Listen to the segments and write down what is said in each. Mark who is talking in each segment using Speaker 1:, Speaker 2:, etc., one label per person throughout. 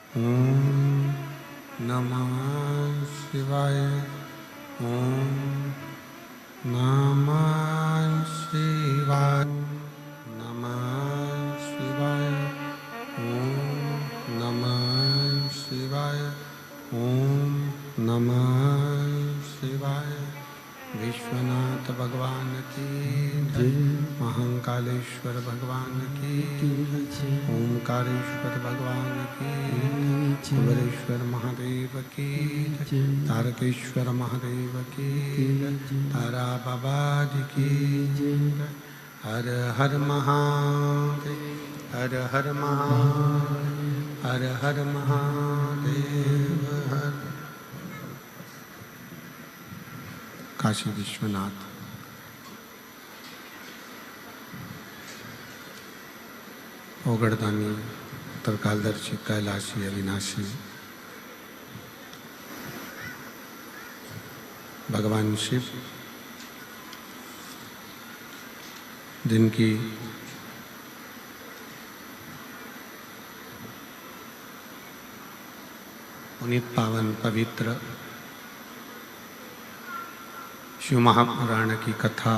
Speaker 1: ओम नमः शिवाय। ओम नमः शिवाय। नमः शिवाय। ओम नमः शिवाय। ओम नमः शिवाय। विश्वनाथ भगवान की जय। महाकालेश्वर भगवान की जय। ओमकारेश्वर भगवान की जय। कुबेरेश्वर महादेव की जय। तारकेश्वर महादेव की जय। तारा बाबा जी की जय। हर हर महादेव। हर हर महादेव। हर हर महादेव। हर काशी विश्वनाथ। ओगड़दानी त्रिकालदर्शी कैलाशी अविनाशी भगवान शिव, जिनकी पुनीत पावन पवित्र शिव महापुराण की कथा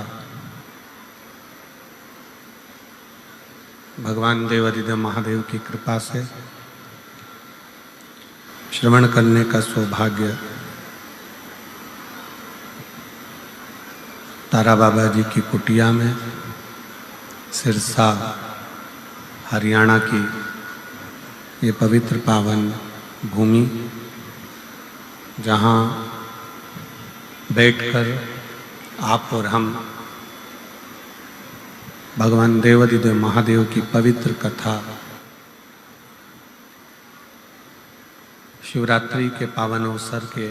Speaker 1: भगवान देवाधिदेव महादेव की कृपा से श्रवण करने का सौभाग्य तारा बाबा जी की कुटिया में सिरसा हरियाणा की ये पवित्र पावन भूमि, जहाँ बैठकर आप और हम भगवान देवाधिदेव महादेव की पवित्र कथा शिवरात्रि के पावन अवसर के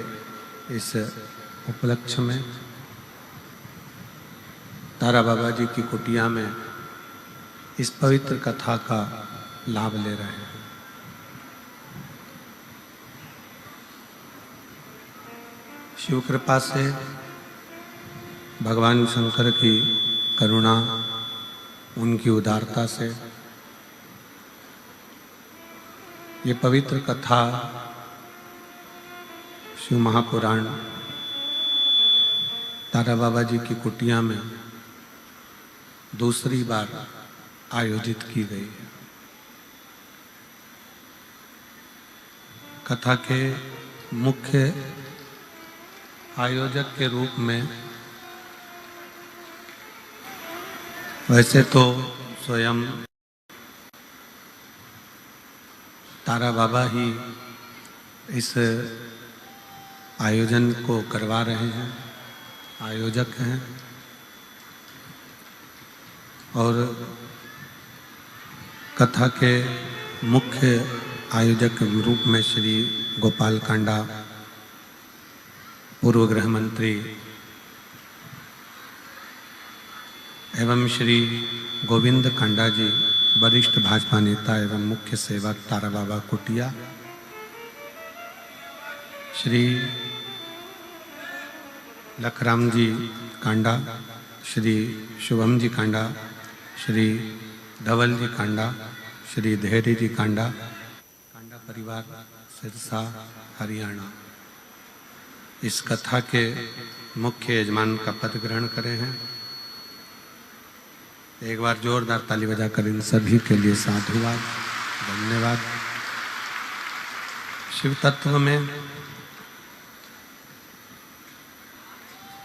Speaker 1: इस उपलक्ष्य में तारा बाबा जी की कुटिया में इस पवित्र कथा का लाभ ले रहे हैं। शिव कृपा से, भगवान शंकर की करुणा, उनकी उदारता से ये पवित्र कथा शिव महापुराण तारा बाबा जी की कुटिया में दूसरी बार आयोजित की गई है। कथा के मुख्य आयोजक के रूप में वैसे तो स्वयं तारा बाबा ही इस आयोजन को करवा रहे हैं, आयोजक हैं, और कथा के मुख्य आयोजक के रूप में श्री गोपाल कांडा, पूर्व गृह मंत्री, एवं श्री गोविंद कांडा जी, वरिष्ठ भाजपा नेता एवं मुख्य सेवक तारा बाबा कुटिया, श्री लखराम जी कांडा, श्री शुभम जी कांडा, श्री धवल जी कांडा, श्री धैर्य जी कांडा, कांडा परिवार सिरसा हरियाणा इस कथा के मुख्य यजमान का पद ग्रहण करे हैं। एक बार जोरदार ताली बजाकर इन सभी के लिए साधुवाद, धन्यवाद। शिव तत्व में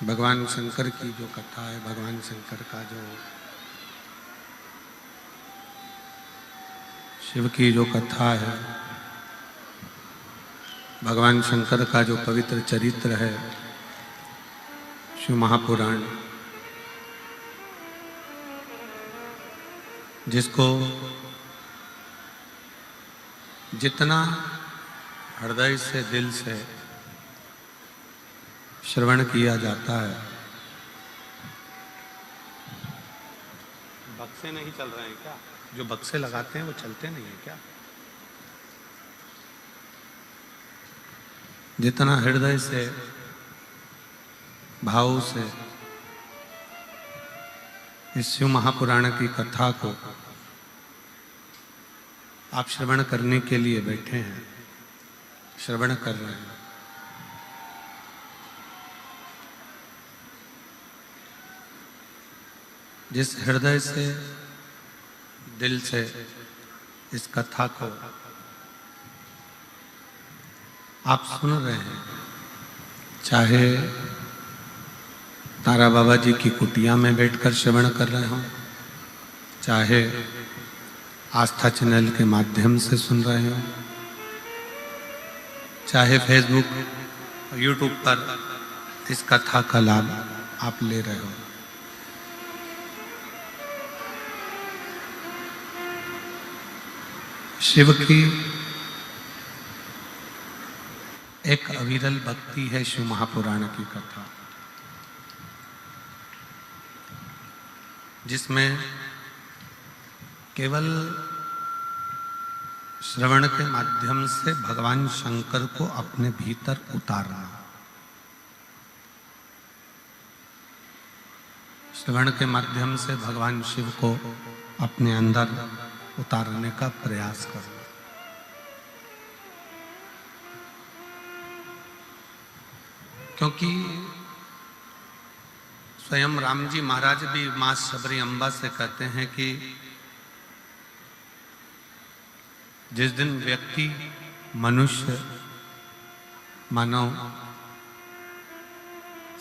Speaker 1: भगवान शंकर की जो कथा है, भगवान शंकर का जो शिव की जो कथा है, भगवान शंकर का जो पवित्र चरित्र है, शिव महापुराण, जिसको जितना हृदय से, दिल से श्रवण किया जाता है। बक्से नहीं चल रहे हैं क्या? जो बक्से लगाते हैं वो चलते नहीं है क्या? जितना हृदय से, भाव से इस शिव महापुराण की कथा को आप श्रवण करने के लिए बैठे हैं, श्रवण कर रहे हैं। जिस हृदय से, दिल से इस कथा को आप सुन रहे हैं, चाहे तारा बाबा जी की कुटिया में बैठकर श्रवण कर रहे हो, चाहे आस्था चैनल के माध्यम से सुन रहे हो, चाहे फेसबुक यूट्यूब पर इस कथा का लाभ आप ले रहे हो, शिव की एक अविरल भक्ति है शिव महापुराण की कथा, जिसमें केवल श्रवण के माध्यम से भगवान शंकर को अपने भीतर उतारना, श्रवण के माध्यम से भगवान शिव को अपने अंदर उतारने का प्रयास करना। क्योंकि स्वयं राम जी महाराज भी मां शबरी अम्बा से कहते हैं कि जिस दिन व्यक्ति, मनुष्य, मानव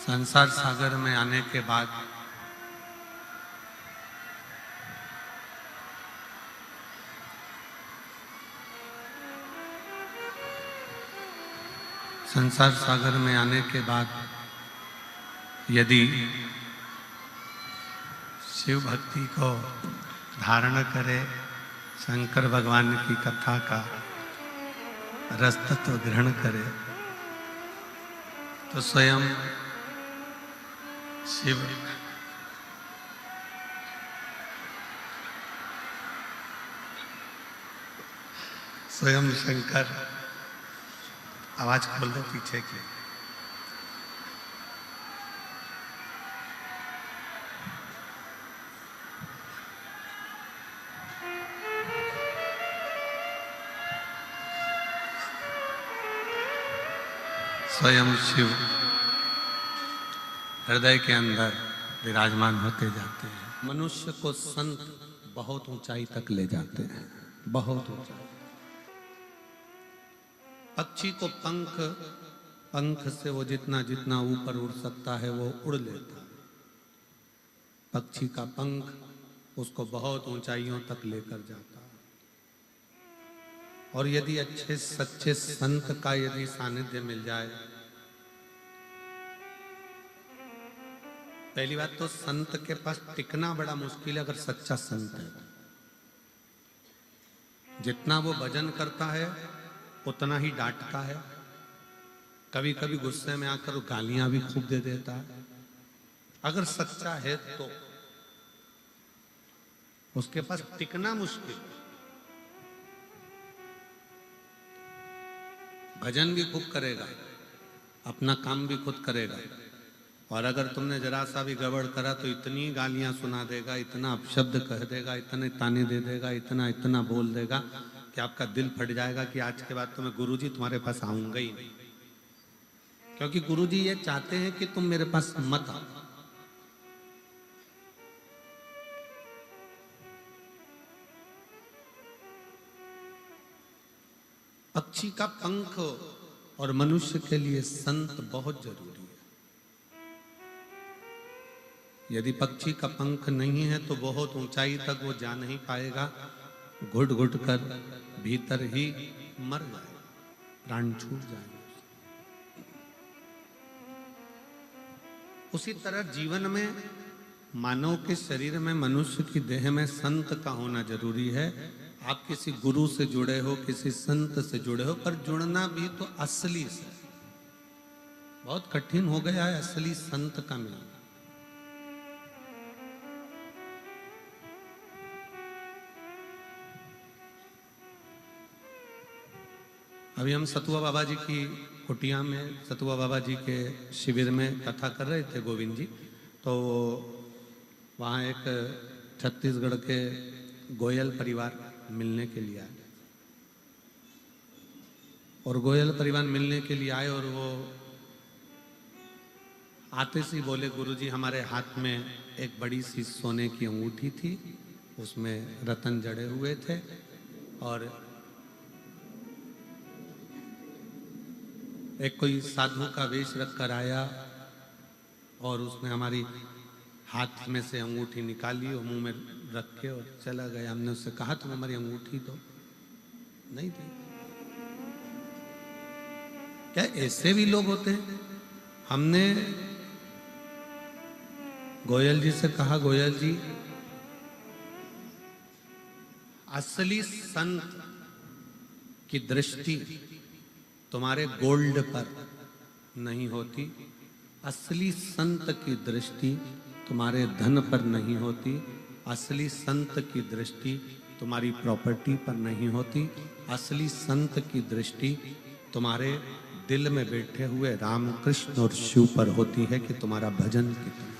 Speaker 1: संसार सागर में आने के बाद संसार सागर में आने के बाद यदि शिव भक्ति को धारण करे, शंकर भगवान की कथा का रस तत्व ग्रहण करे, तो स्वयं शिव स्वयं शंकर, आवाज खोल दो पीछे की, स्वयं शिव हृदय के अंदर विराजमान होते जाते हैं। मनुष्य को संत बहुत ऊंचाई तक ले जाते हैं, बहुत ऊंचाई। पक्षी को पंख से वो जितना जितना ऊपर उड़ सकता है वो उड़ लेता है। पक्षी का पंख उसको बहुत ऊंचाइयों तक लेकर जाता है। और यदि अच्छे सच्चे संत का यदि सानिध्य मिल जाए, पहली बात तो संत के पास टिकना बड़ा मुश्किल है अगर सच्चा संत है। जितना वो भजन करता है उतना ही डांटता है, कभी कभी गुस्से में आकर गालियां भी खूब दे देता है। अगर सच्चा है तो उसके पास टिकना मुश्किल। भजन भी खूब करेगा, अपना काम भी खुद करेगा, और अगर तुमने जरा सा भी गड़बड़ करा तो इतनी गालियां सुना देगा, इतना अपशब्द कह देगा, इतने ताने दे देगा, इतना इतना बोल देगा कि आपका दिल फट जाएगा कि आज के बाद तो मैं गुरुजी तुम्हारे पास आऊंगा ही नहीं। क्योंकि गुरुजी ये चाहते हैं कि तुम मेरे पास मत आओ। पक्षी का पंख और मनुष्य के लिए संत बहुत जरूरी है। यदि पक्षी का पंख नहीं है तो बहुत ऊंचाई तक वो जा नहीं पाएगा, घुट घुट कर भीतर ही मर जाएगा, प्राण छूट जाएगा। उसी तरह जीवन में, मानव के शरीर में, मनुष्य की देह में संत का होना जरूरी है। आप किसी गुरु से जुड़े हो, किसी संत से जुड़े हो, पर जुड़ना भी तो असली से। बहुत कठिन हो गया है असली संत का मिलना। अभी हम सतुआ बाबा जी की कुटिया में, सतुआ बाबा जी के शिविर में कथा कर रहे थे गोविंद जी, तो वहाँ एक छत्तीसगढ़ के गोयल परिवार मिलने के लिए आए। और गोयल परिवार मिलने के लिए आए और वो आते से ही बोले, गुरुजी हमारे हाथ में एक बड़ी सी सोने की अंगूठी थी, उसमें रतन जड़े हुए थे और एक कोई साधु का वेश रख कर आया और उसने हमारी हाथ में से अंगूठी निकाली और मुंह में रख के और चला गया। हमने उससे कहा तुम हमारी अंगूठी दो, नहीं दी। क्या ऐसे भी लोग होते हैं? हमने गोयल जी से कहा, गोयल जी असली संत की दृष्टि तुम्हारे गोल्ड पर नहीं होती, असली संत की दृष्टि तुम्हारे धन पर नहीं होती, असली संत की दृष्टि तुम्हारी प्रॉपर्टी पर नहीं होती, असली संत की दृष्टि तुम्हारे दिल में बैठे हुए राम कृष्ण और शिव पर होती है कि तुम्हारा भजन कितना।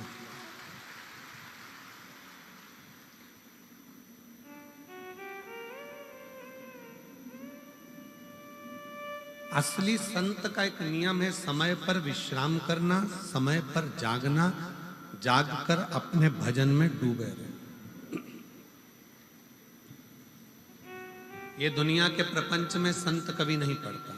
Speaker 1: असली संत का एक नियम है समय पर विश्राम करना, समय पर जागना, जागकर अपने भजन में डूबे रहना। ये दुनिया के प्रपंच में संत कभी नहीं पड़ता।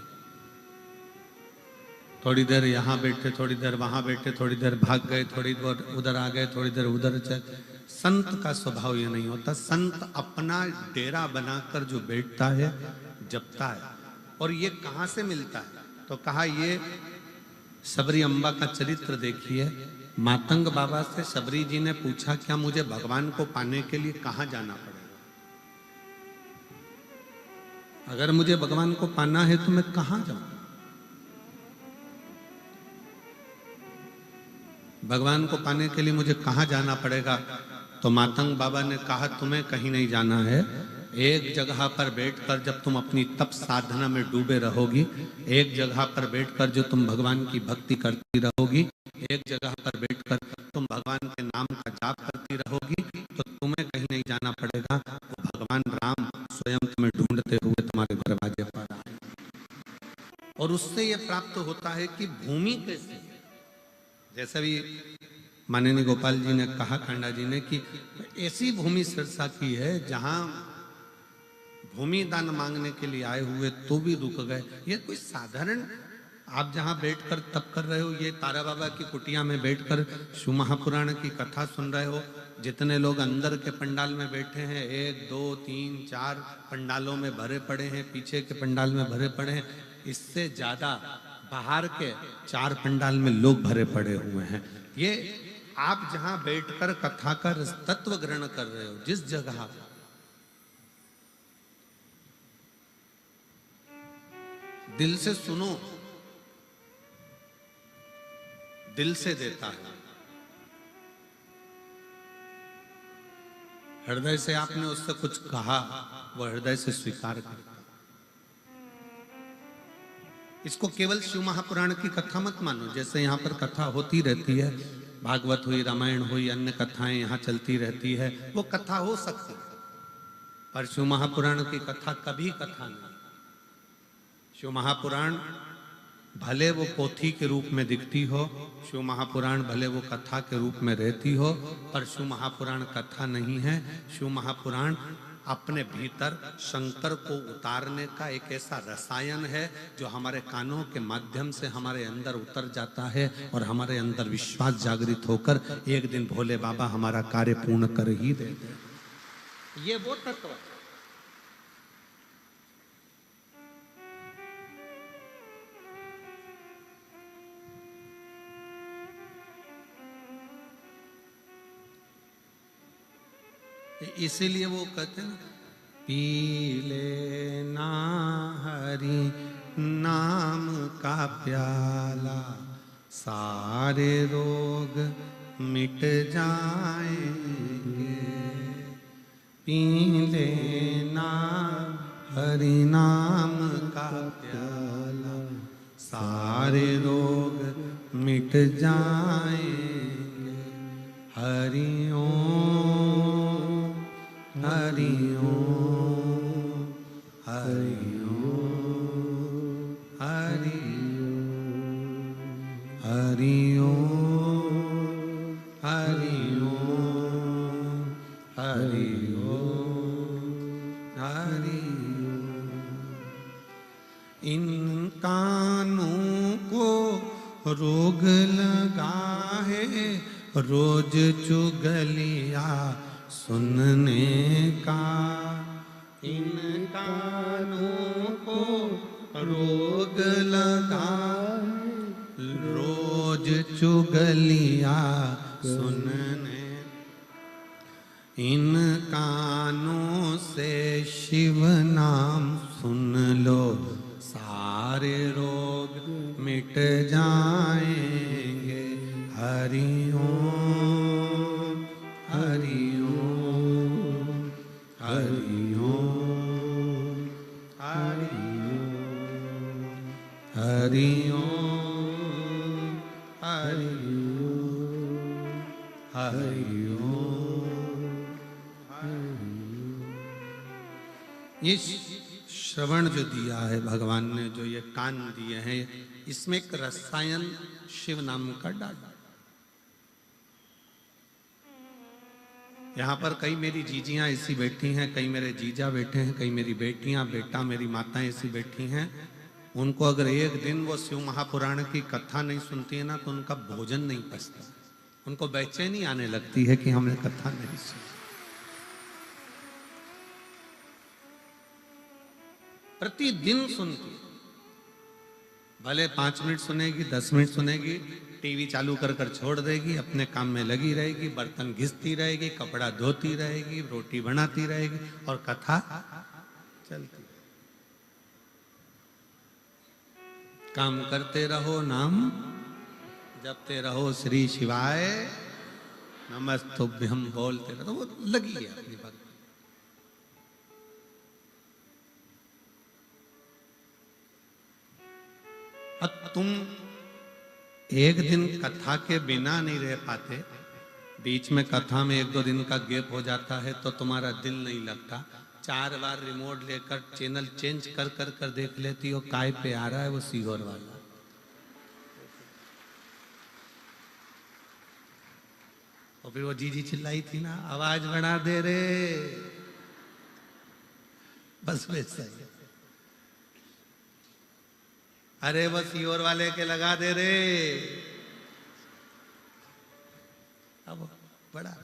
Speaker 1: थोड़ी देर यहां बैठे, थोड़ी देर वहां बैठे, थोड़ी देर भाग गए, थोड़ी देर उधर आ गए, थोड़ी देर उधर चल। संत का स्वभाव ये नहीं होता। संत अपना डेरा बनाकर जो बैठता है, जपता है। और ये कहां से मिलता है? तो कहा ये शबरी अम्बा का चरित्र देखिए। मातंग बाबा से शबरी जी ने पूछा, क्या मुझे भगवान को पाने के लिए कहां जाना पड़ेगा? अगर मुझे भगवान को पाना है तो मैं कहां जाऊं? भगवान को पाने के लिए मुझे कहां जाना पड़ेगा? तो मातंग बाबा ने कहा, तुम्हें कहीं नहीं जाना है। एक जगह पर बैठकर जब तुम अपनी तप साधना में डूबे रहोगी, एक जगह पर बैठकर जो तुम भगवान की भक्ति करती रहोगी, एक जगह पर बैठकर तुम भगवान के नाम का जाप करती रहोगी, तो तुम्हें कहीं नहीं जाना पड़ेगा। वो भगवान राम स्वयं तुम्हें ढूंढते हुए तुम्हारे दरवाजे पर आए। और उससे यह प्राप्त होता है कि भूमि कैसे, जैसा भी माननीय गोपाल जी ने कहा, कांडा जी ने, कि ऐसी भूमि सिरसा की है जहां भूमि दान मांगने के लिए आए हुए तो भी रुक गए। ये कोई साधारण, आप जहां बैठकर तप कर रहे हो, ये तारा बाबा की कुटिया में बैठकर शिव महापुराण की कथा सुन रहे हो, जितने लोग अंदर के पंडाल में बैठे हैं, 1 2 3 4 पंडालों में भरे पड़े हैं, पीछे के पंडाल में भरे पड़े हैं, इससे ज्यादा बाहर के 4 पंडाल में लोग भरे पड़े हुए हैं। ये आप जहां बैठकर कथा का तत्व ग्रहण कर रहे हो, जिस जगह दिल से सुनो, दिल से देता है। हृदय से आपने उससे कुछ कहा, वह हृदय से स्वीकार करता। इसको केवल शिव महापुराण की कथा मत मानो। जैसे यहाँ पर कथा होती रहती है, भागवत हुई, रामायण हुई, अन्य कथाएं यहाँ चलती रहती है, वो कथा हो सकती है, पर शिव महापुराण की कथा कभी कथा नहीं। शिव महापुराण भले वो पोथी के रूप में दिखती हो, शिव महापुराण भले वो कथा के रूप में रहती हो, पर शिव महापुराण कथा नहीं है। शिव महापुराण अपने भीतर शंकर को उतारने का एक ऐसा रसायन है जो हमारे कानों के माध्यम से हमारे अंदर उतर जाता है और हमारे अंदर विश्वास जागृत होकर एक दिन भोले बाबा हमारा कार्य पूर्ण कर ही देते। ये वो तत्व है। इसीलिए वो कहते हैं, पी लेना हरि नाम का प्याला, सारे रोग मिट जाएंगे। पी लेना हरि नाम का प्याला, सारे रोग मिट जाएंगे। हरि ओम हरि ओम हरि ओम इन कानों को रोग लगा है रोज चुगलिया सुनने का। इन कानों को रोग लगा रोज चुगलिया सुनने। इन कानों से शिव नाम सुन लो सारे रोग मिट जाएंगे। हरि ओम हरि ओम हरि ओम हरि ओम हरि ओम हरि ओम हरि ओम। ये श्रवण जो दिया है भगवान ने, जो ये कान दिए हैं, इसमें एक रसायन शिव नाम का डाला। यहाँ पर कई मेरी जीजियां ऐसी बैठी हैं, कई मेरे जीजा बैठे हैं, कई मेरी बेटियां बेटा मेरी माताएं ऐसी बैठी हैं। उनको अगर एक दिन वो शिव महापुराण की कथा नहीं सुनती है ना, तो उनका भोजन नहीं पचता। उनको बेचैनी आने लगती है कि हमने कथा नहीं सुनी। प्रतिदिन सुनती, भले 5 मिनट सुनेगी 10 मिनट सुनेगी, टीवी चालू कर कर छोड़ देगी, अपने काम में लगी रहेगी, बर्तन घिसती रहेगी, कपड़ा धोती रहेगी, रोटी बनाती रहेगी और कथा चलती। काम करते रहो, नाम जपते रहो, श्री शिवाय नमस्तुभ्यम बोलते रहो। तो वो लगी है अपनी भक्ति। अब तुम एक दिन कथा के बिना नहीं रह पाते, बीच में कथा में 1-2 दिन का गैप हो जाता है तो तुम्हारा दिल नहीं लगता। 4 बार रिमोट लेकर चैनल चेंज कर कर कर देख लेती हो, काय पे आ रहा है वो सीहोर वाला। और फिर वो जीजी चिल्लाई थी ना, आवाज बढ़ा दे रे, बस वैसा ही। अरे वो सीहोर वाले के लगा दे रे, अब बड़ा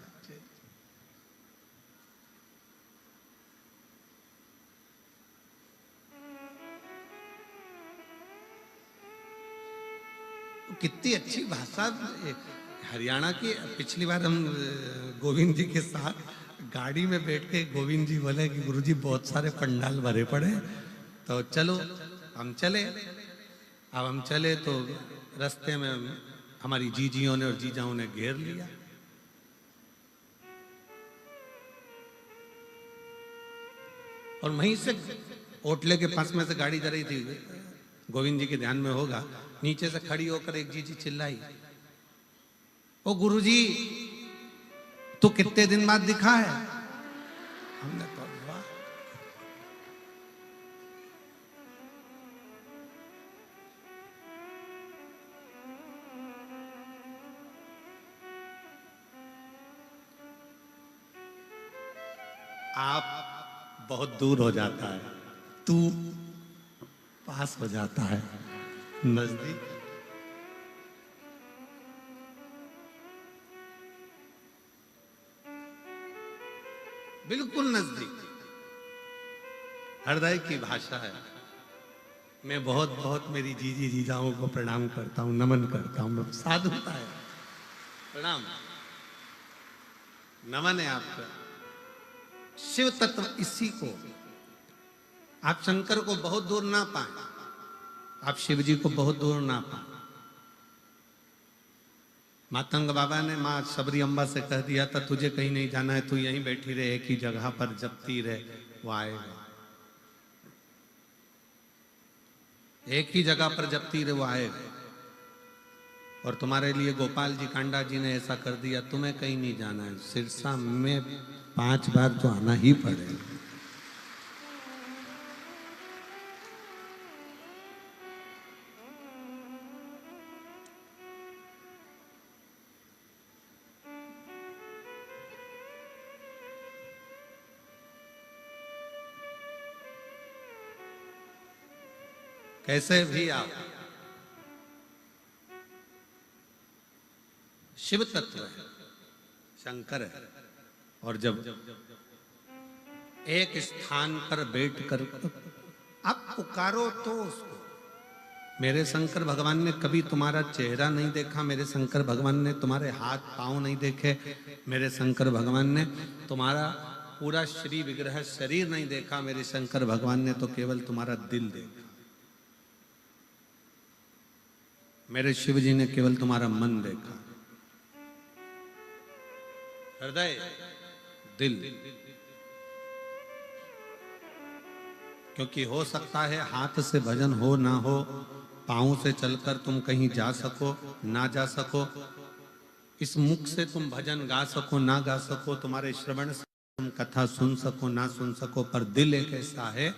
Speaker 1: कितनी अच्छी भाषा। हरियाणा की, पिछली बार हम गोविंद जी के साथ गाड़ी में बैठ के गोविंद जी बोले कि गुरुजी बहुत सारे पंडाल भरे पड़े, तो चलो हम चले। अब हम चले तो रास्ते में हमारी जीजियों ने और जीजाओं ने घेर लिया। और वहीं से होटले के पास में से गाड़ी जा रही थी, गोविंद जी के ध्यान में होगा, नीचे से खड़ी होकर एक जीजी चिल्लाई, ओ गुरुजी तू कितने दिन बाद दिखा है। हमने कहा वाह, आप बहुत दूर हो जाता है, तू पास हो जाता है, नजदीक। बिल्कुल नजदीक, हृदय की भाषा है। मैं बहुत बहुत मेरी जीजी जीजाओं को प्रणाम करता हूं, नमन करता हूं। साधुता है, प्रणाम नमन है आपका। शिव तत्व इसी को, आप शंकर को बहुत दूर ना पाए, आप शिव जी को बहुत दूर ना पाए। मातंग बाबा ने माँ शबरी अम्बा से कह दिया था, तुझे कहीं नहीं जाना है, तू यहीं बैठी रहे, एक ही जगह पर जपती रहे, वो आएगा। एक ही जगह पर जपती रहे, वो आएगा। और तुम्हारे लिए गोपाल जी कांडा जी ने ऐसा कर दिया, तुम्हें कहीं नहीं जाना है, सिरसा में 5 बार तो आना ही पड़ेगा। कैसे भी आप शिव तत्व है, शंकर है, और जब एक स्थान पर बैठकर आप पुकारो तो उसको। मेरे शंकर भगवान ने कभी तुम्हारा चेहरा नहीं देखा, मेरे शंकर भगवान ने तुम्हारे हाथ पांव नहीं देखे, मेरे शंकर भगवान ने तुम्हारा पूरा श्री विग्रह शरीर नहीं देखा, मेरे शंकर भगवान ने तो केवल तुम्हारा दिल देखा। मेरे शिव जी ने केवल तुम्हारा मन देखा, हृदय, दिल। क्योंकि हो सकता है हाथ से भजन हो ना हो, पांव से चलकर तुम कहीं जा सको ना जा सको, इस मुख से तुम भजन गा सको ना गा सको, तुम्हारे श्रवण से तुम कथा सुन सको ना सुन सको, पर दिल एक ऐसा है,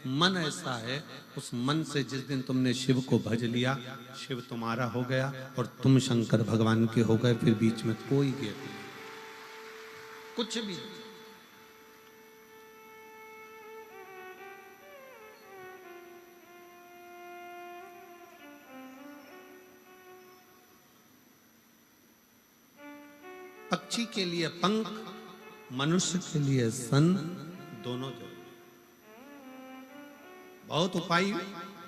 Speaker 1: मन ऐसा है, उस मन से जिस दिन तुमने शिव को भज लिया, शिव तुम्हारा हो गया और तुम शंकर भगवान के हो गए। फिर बीच में कोई गैप नहीं, कुछ भी। पक्षी के लिए पंख, मनुष्य के लिए सन, दोनों जरूरी। बहुत उपाय,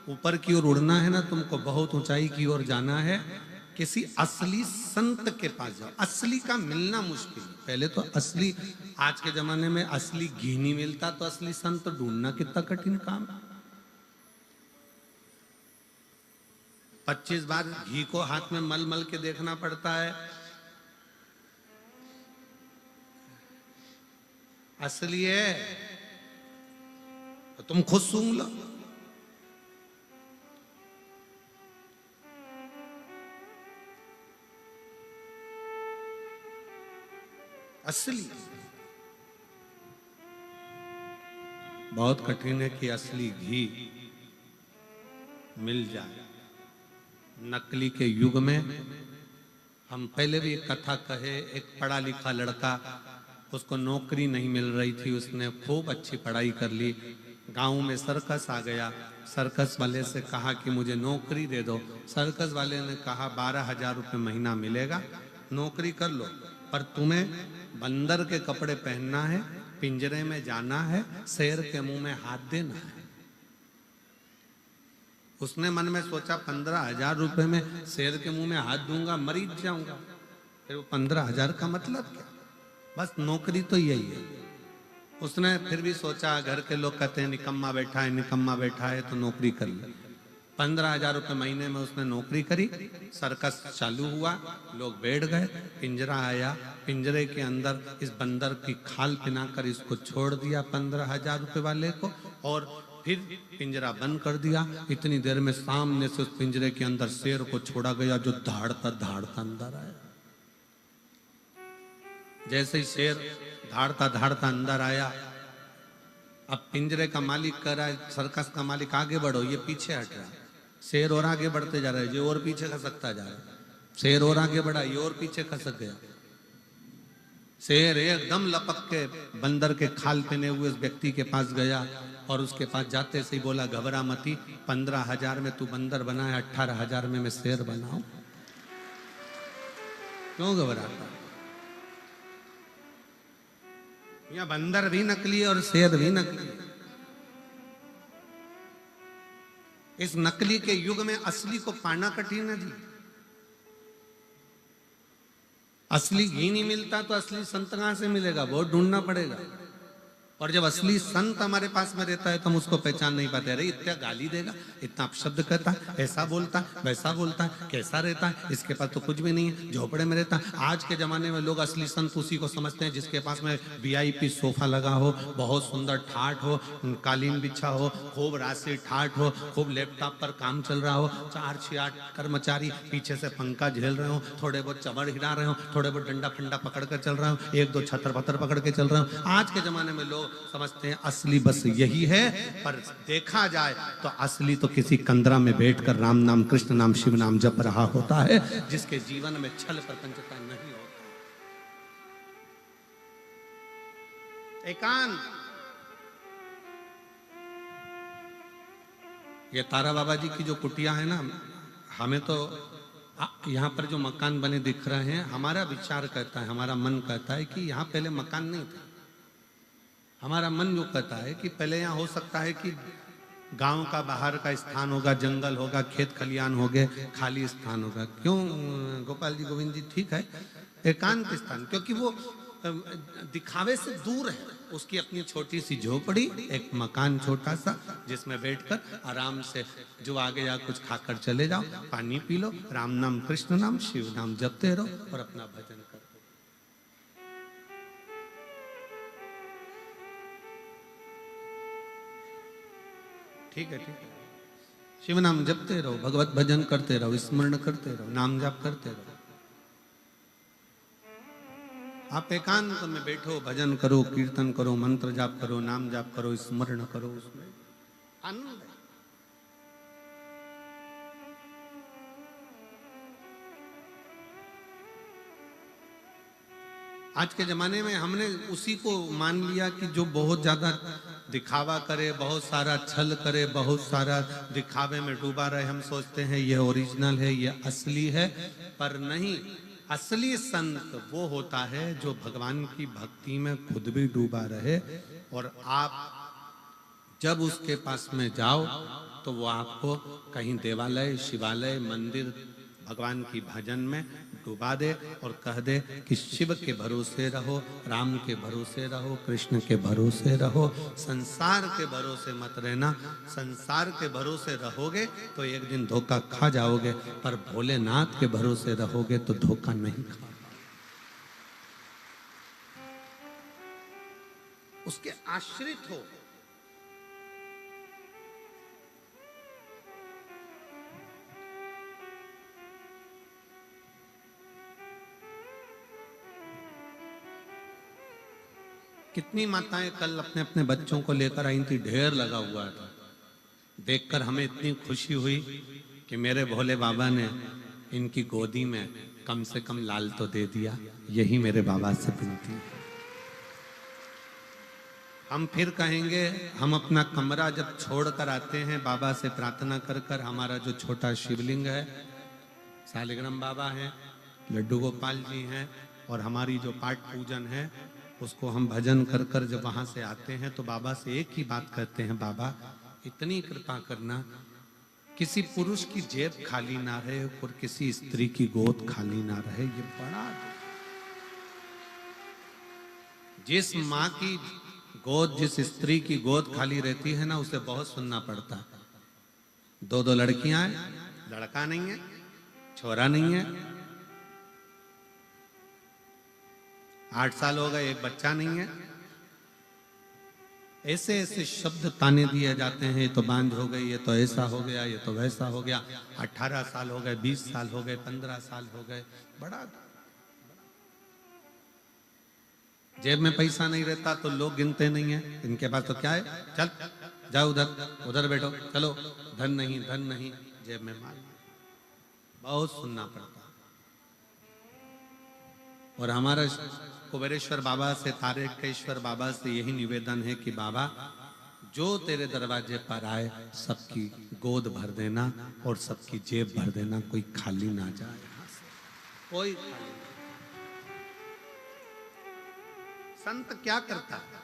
Speaker 1: ऊपर की ओर उड़ना है ना तुमको, बहुत ऊंचाई की ओर जाना है, किसी असली संत के पास जाओ। असली का मिलना मुश्किल है। पहले तो असली, आज के जमाने में असली घी नहीं मिलता तो असली संत ढूंढना कितना कठिन काम है। 25 बार घी को हाथ में मल मल के देखना पड़ता है। असली है तो तुम खुद सूंघ लो। असली बहुत कठिन है कि असली घी मिल जाए। नकली के युग में हम पहले भी एक कथा कहे, एक पढ़ा लिखा लड़का, उसको नौकरी नहीं मिल रही थी, उसने खूब अच्छी पढ़ाई कर ली, गांव में सर्कस आ गया, सर्कस वाले से कहा कि मुझे नौकरी दे दो। सर्कस वाले ने कहा 12,000 रुपये महीना मिलेगा, नौकरी कर लो, पर तुम्हें बंदर के कपड़े पहनना है, पिंजरे में जाना है, शेर के मुंह में हाथ देना है। उसने मन में सोचा 15,000 रुपये में शेर के मुंह में हाथ दूंगा, मरीज जाऊंगा, फिर वो 15,000 का मतलब क्या, बस नौकरी तो यही है। उसने फिर भी सोचा, घर के लोग कहते हैं निकम्मा बैठा है, निकम्मा बैठा है, तो नौकरी कर ली। 15,000 रुपये महीने में उसने नौकरी करी। सर्कस चालू हुआ, लोग बैठ गए, पिंजरा आया, पिंजरे के अंदर इस बंदर की खाल पिनाकर इसको छोड़ दिया 15,000 रुपये वाले को, और फिर पिंजरा बंद कर दिया। इतनी देर में सामने से उस पिंजरे के अंदर शेर को छोड़ा गया, जो धाड़ता धाड़ता अंदर आया। जैसे ही शेर धाड़ता धाड़ता अंदर आया, अब पिंजरे का मालिक कह रहा है, सर्कस का मालिक आगे बढ़ो, ये पीछे हट रहा है। शेर और आगे बढ़ते जा रहा है, ये और पीछे खसकता जा रहा है। शेर और आगे बढ़ा, ये और पीछे खसक गया। शेर एकदम लपक के बंदर के खाल पहने हुए उस व्यक्ति के पास गया, और उसके पास जाते से ही बोला, घबरा मती, 15,000 में तू बंदर बना है, 18,000 में मैं शेर बनाऊं, क्यों घबराता? यहाँ बंदर भी नकली और शेर भी नकली। इस नकली के युग में असली को पाना कठिन है जी। असली घी नहीं मिलता तो असली संत कहां से मिलेगा, बहुत ढूंढना पड़ेगा। और जब असली संत हमारे पास में रहता है तो हम उसको पहचान नहीं पाते। अरे इतना गाली देगा, इतना अपशब्द कहता है, ऐसा बोलता है, वैसा बोलता है, कैसा रहता है, इसके पास तो कुछ भी नहीं है, झोपड़े में रहता है। आज के जमाने में लोग असली संत उसी को समझते हैं जिसके पास में VIP सोफा लगा हो, बहुत सुंदर ठाठ हो, कालीन बिछा हो, खूब राशि ठाठ हो, खूब लैपटॉप पर काम चल रहा हो, 4-6-8 कर्मचारी पीछे से पंखा झेल रहे हो, थोड़े बहुत चमड़ हिला रहे हो, थोड़े बहुत डंडा फंडा पकड़ कर चल रहे हो, 1-2 छतर पत्थर पकड़ के चल रहे हो। आज के जमाने में लोग समझते हैं असली बस यही है, पर देखा जाए तो असली तो किसी कंदरा में बैठकर राम नाम, कृष्ण नाम, शिव नाम जप रहा होता है, जिसके जीवन में छल प्रपंचता नहीं होता। एकांत, ये तारा बाबा जी की जो कुटिया है ना, हमें तो यहाँ पर जो मकान बने दिख रहे हैं, हमारा विचार कहता है, हमारा मन कहता है कि यहाँ पहले मकान नहीं था। हमारा मन जो कहता है कि पहले यहाँ हो सकता है कि गांव का बाहर का स्थान होगा, जंगल होगा, खेत खलियान हो गए, खाली स्थान होगा। क्यों गोपाल जी, गोविंद जी? ठीक है, एकांत स्थान, क्योंकि वो दिखावे से दूर है। उसकी अपनी छोटी सी झोपड़ी, एक मकान छोटा सा, जिसमें बैठकर आराम से जो आगे जा कुछ खाकर चले जाओ, पानी पी लो, राम नाम कृष्ण नाम शिव नाम जपते रहो और अपना भजन करो। ठीक है, ठीक है, शिव नाम जपते रहो, भगवत भजन करते रहो, स्मरण करते रहो, नाम जाप करते रहो। आप एकांत में बैठो, भजन करो, कीर्तन करो, मंत्र जाप करो, नाम जाप करो, स्मरण करो, उसमें आनंद है। आज के जमाने में हमने उसी को मान लिया कि जो बहुत ज्यादा दिखावा करे, बहुत सारा छल करे, बहुत सारा दिखावे में डूबा रहे, हम सोचते हैं ये ओरिजिनल है, ये असली है। पर नहीं, असली संत वो होता है जो भगवान की भक्ति में खुद भी डूबा रहे, और आप जब उसके पास में जाओ तो वो आपको कहीं देवालय, शिवालय, मंदिर, भगवान की भजन में डुबा दे और कह दे कि शिव के भरोसे रहो, राम के भरोसे रहो, कृष्ण के भरोसे रहो, संसार के भरोसे मत रहना। संसार के भरोसे रहोगे तो एक दिन धोखा खा जाओगे, पर भोलेनाथ के भरोसे रहोगे तो धोखा नहीं खा। उसके आश्रित हो। कितनी माताएं कल अपने अपने बच्चों को लेकर आई थी, ढेर लगा हुआ था। देखकर हमें इतनी खुशी हुई कि मेरे भोले बाबा ने इनकी गोदी में कम से कम लाल तो दे दिया। यही मेरे बाबा से विनती है। हम फिर कहेंगे, हम अपना कमरा जब छोड़कर आते हैं बाबा से प्रार्थना कर कर, हमारा जो छोटा शिवलिंग है, सालिग्राम बाबा हैं, लड्डू गोपाल जी हैं, और हमारी जो पाठ पूजन है उसको हम भजन कर कर जब वहां से आते हैं तो बाबा से एक ही बात कहते हैं, बाबा इतनी कृपा करना, किसी पुरुष की जेब खाली ना रहे और किसी स्त्री की गोद खाली ना रहे। ये बड़ा, जिस माँ की गोद, जिस स्त्री की गोद खाली रहती है ना, उसे बहुत सुनना पड़ता है। दो दो लड़कियां हैं, लड़का नहीं है, छोरा नहीं है, 8 साल हो गए, एक बच्चा नहीं है। ऐसे ऐसे शब्द ताने दिए जाते हैं, ये तो बांझ हो गई, ये तो ऐसा हो गया, ये तो वैसा हो गया। 18 साल हो गए, 20 साल हो गए, 15 साल हो गए। बड़ा जेब में पैसा नहीं रहता तो लोग गिनते नहीं है, इनके पास तो क्या है, चल जाओ उधर, उधर बैठो, चलो, धन नहीं, धन नहीं, जेब में माल। बहुत सुनना पड़ता। और हमारा कुबेरेश्वर बाबा से, तारकेश्वर बाबा से यही निवेदन है कि बाबा जो तेरे दरवाजे पर आए सबकी गोद भर देना और सबकी जेब भर देना, कोई खाली ना जाए यहां से, कोई खाली। संत क्या करता है?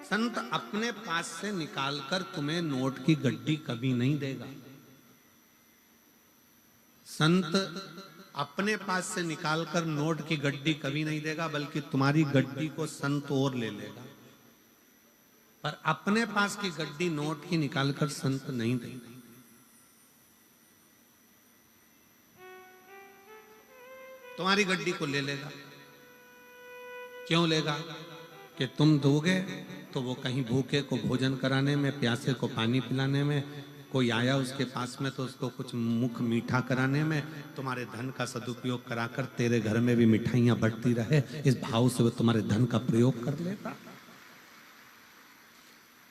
Speaker 1: संत अपने पास से निकालकर तुम्हें नोट की गड्डी कभी नहीं देगा। संत अपने पास से निकालकर नोट की गड्डी कभी नहीं देगा, बल्कि तुम्हारी गड्डी को संत और ले लेगा। पर अपने पास की गड्डी नोट की निकालकर संत नहीं देगा। तुम्हारी गड्डी को ले लेगा। क्यों लेगा? कि तुम दोगे तो वो कहीं भूखे को भोजन कराने में, प्यासे को पानी पिलाने में, कोई आया उसके पास में तो उसको कुछ मुख मीठा कराने में, तुम्हारे धन का सदुपयोग कराकर तेरे घर में भी मिठाइयां बढ़ती रहे, इस भाव से वो तुम्हारे धन का प्रयोग कर लेता।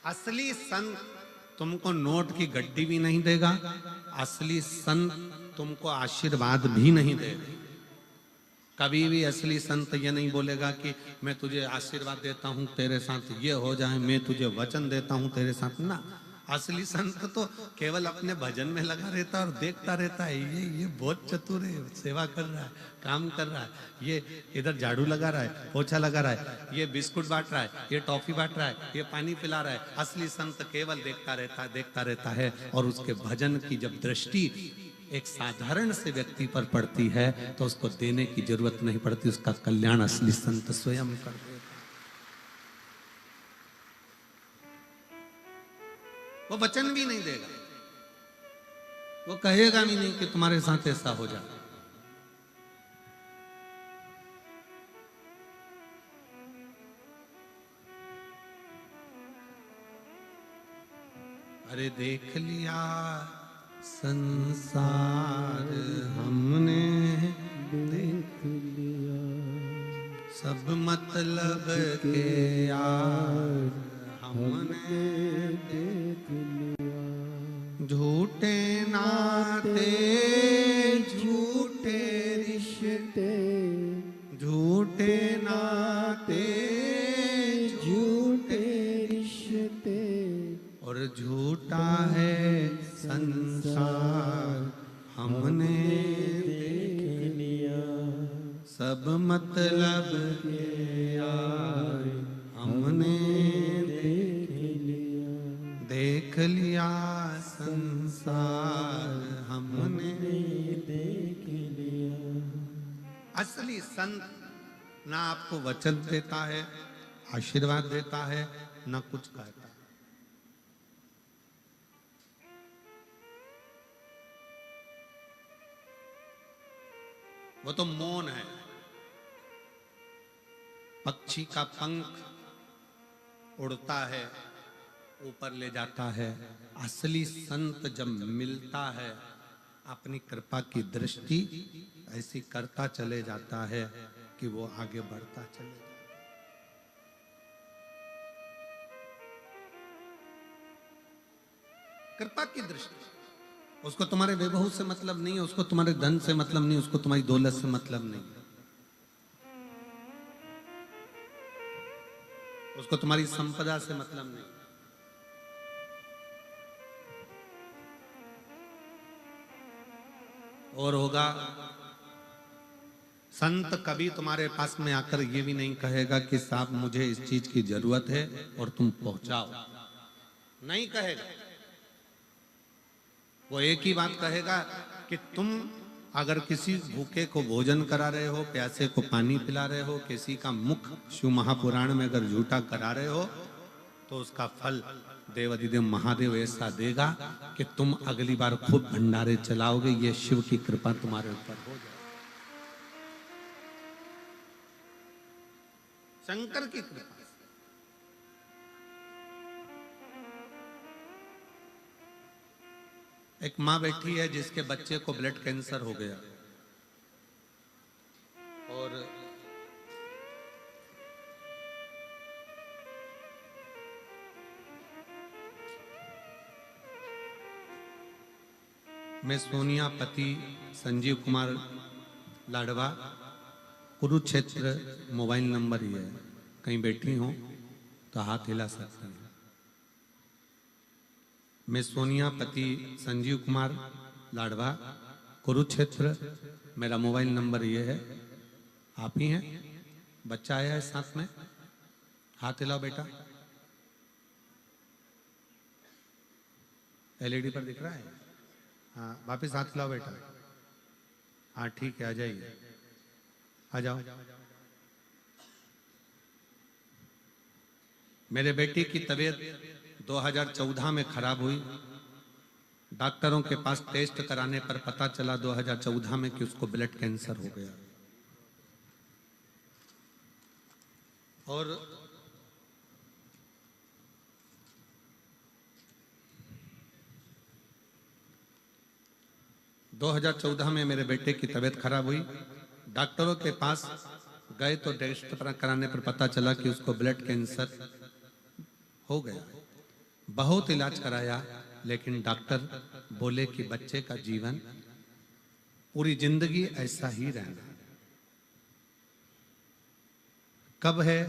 Speaker 1: असली संत तुमको नोट की गड्डी भी नहीं देगा, असली संत तुमको आशीर्वाद भी नहीं देगा। कभी भी असली संत ये नहीं बोलेगा कि मैं तुझे आशीर्वाद देता हूँ तेरे साथ ये हो जाए, मैं तुझे वचन देता हूँ तेरे साथ ना। असली संत तो केवल अपने भजन में लगा रहता है और देखता रहता है, ये बहुत चतुर है, सेवा कर रहा है, काम कर रहा है, ये इधर झाड़ू लगा रहा है, पोछा लगा रहा है, ये बिस्कुट बांट रहा है, ये टॉफी बांट रहा है, ये पानी पिला रहा है। असली संत केवल देखता रहता है और उसके भजन की जब दृष्टि एक साधारण से व्यक्ति पर पड़ती है तो उसको देने की जरूरत नहीं पड़ती, उसका कल्याण असली संत स्वयं कर देता। वो वचन भी नहीं देगा, वो कहेगा भी नहीं कि तुम्हारे साथ ऐसा हो जाए। अरे देख लिया संसार हमने, देख लिया सब मतलब के यार हमने, देख लिया झूठे नाते झूठे रिश्ते, झूठे नाते झूठे रिश्ते और झूठा है संसार हमने देख लिया, सब मतलब के यार हमने देख लिया, देख लिया संसार हमने देख लिया। असली संत ना आपको वचन देता है, आशीर्वाद देता है, ना कुछ कहता है। वो तो मौन है, पक्षी का पंख उड़ता है, ऊपर ले जाता है। असली संत जब मिलता है अपनी कृपा की दृष्टि ऐसी करता चले जाता है कि वो आगे बढ़ता चले जाता है। कृपा की दृष्टि, उसको तुम्हारे वैभव से मतलब नहीं है, उसको तुम्हारे धन से मतलब नहीं, उसको तुम्हारी दौलत से मतलब नहीं, उसको तुम्हारी संपदा से मतलब नहीं। और होगा संत कभी तुम्हारे पास में आकर ये भी नहीं कहेगा कि साहब मुझे इस चीज की जरूरत है और तुम पहुंचाओ, नहीं कहेगा। वो एक ही बात कहेगा कि तुम अगर किसी भूखे को भोजन करा रहे हो, प्यासे को पानी पिला रहे हो, किसी का मुख शिव महापुराण में अगर झूठा करा रहे हो तो उसका फल देवाधिदेव महादेव ऐसा देगा कि तुम अगली बार खूब भंडारे चलाओगे। ये शिव की कृपा तुम्हारे ऊपर हो जाए, शंकर की कृपा। एक माँ बैठी है जिसके बच्चे को ब्लड कैंसर हो गया और मैं सोनिया पति संजीव कुमार लाडवा, कुरुक्षेत्र मोबाइल नंबर ही है, कहीं बैठी हो तो हाथ हिला सकते हैं। मैं सोनिया पति संजीव कुमार लाडवा, कुरुक्षेत्र, मेरा मोबाइल नंबर ये है। आप ही हैं? बच्चा आया है साथ में, हाथ हिलाओ बेटा। एलईडी पर दिख रहा है? हाँ, वापिस हाथ हिलाओ बेटा। हाँ ठीक है, आ जाइए, आ जाओ। मेरे बेटे की तबीयत 2014 में खराब हुई। डॉक्टरों के पास टेस्ट कराने पर पता चला 2014 में कि उसको ब्लड कैंसर हो गया। और दो 2014 में मेरे बेटे की तबीयत खराब हुई। डॉक्टरों के पास गए तो टेस्ट कराने पर पता चला कि उसको ब्लड कैंसर हो गया। बहुत इलाज कराया, लेकिन डॉक्टर बोले कि बच्चे का जीवन पूरी जिंदगी ऐसा ही रहना। कब है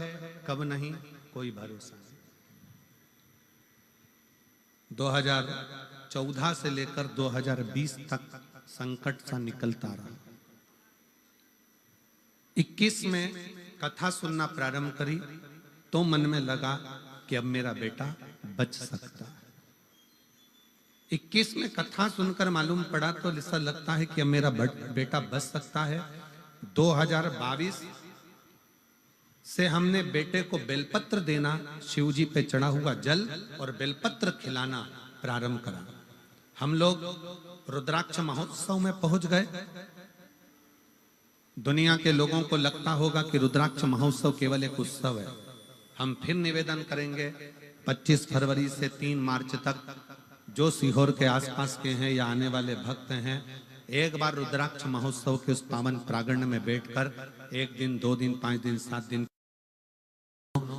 Speaker 1: कब नहीं कोई भरोसा नहीं। 2014 से लेकर 2020 तक संकट सा निकलता रहा। 21 में कथा सुनना प्रारंभ करी तो मन में लगा कि अब मेरा बेटा बच सकता है। 21 में कथा सुनकर मालूम पड़ा तो ऐसा लगता है कि अब मेरा बेटा बच सकता है। 2022 से हमने बेटे को बेलपत्र देना, शिवजी पे चढ़ा हुआ जल और बेलपत्र खिलाना प्रारंभ करा। हम लोग रुद्राक्ष महोत्सव में पहुंच गए। दुनिया के लोगों को लगता होगा कि रुद्राक्ष महोत्सव केवल एक उत्सव है। हम फिर निवेदन करेंगे 25 फरवरी से 3 मार्च तक जो सीहोर के आसपास के हैं या आने वाले भक्त हैं, एक बार रुद्राक्ष महोत्सव के उस पावन प्रांगण में बैठकर 1 दिन 2 दिन 5 दिन 7 दिन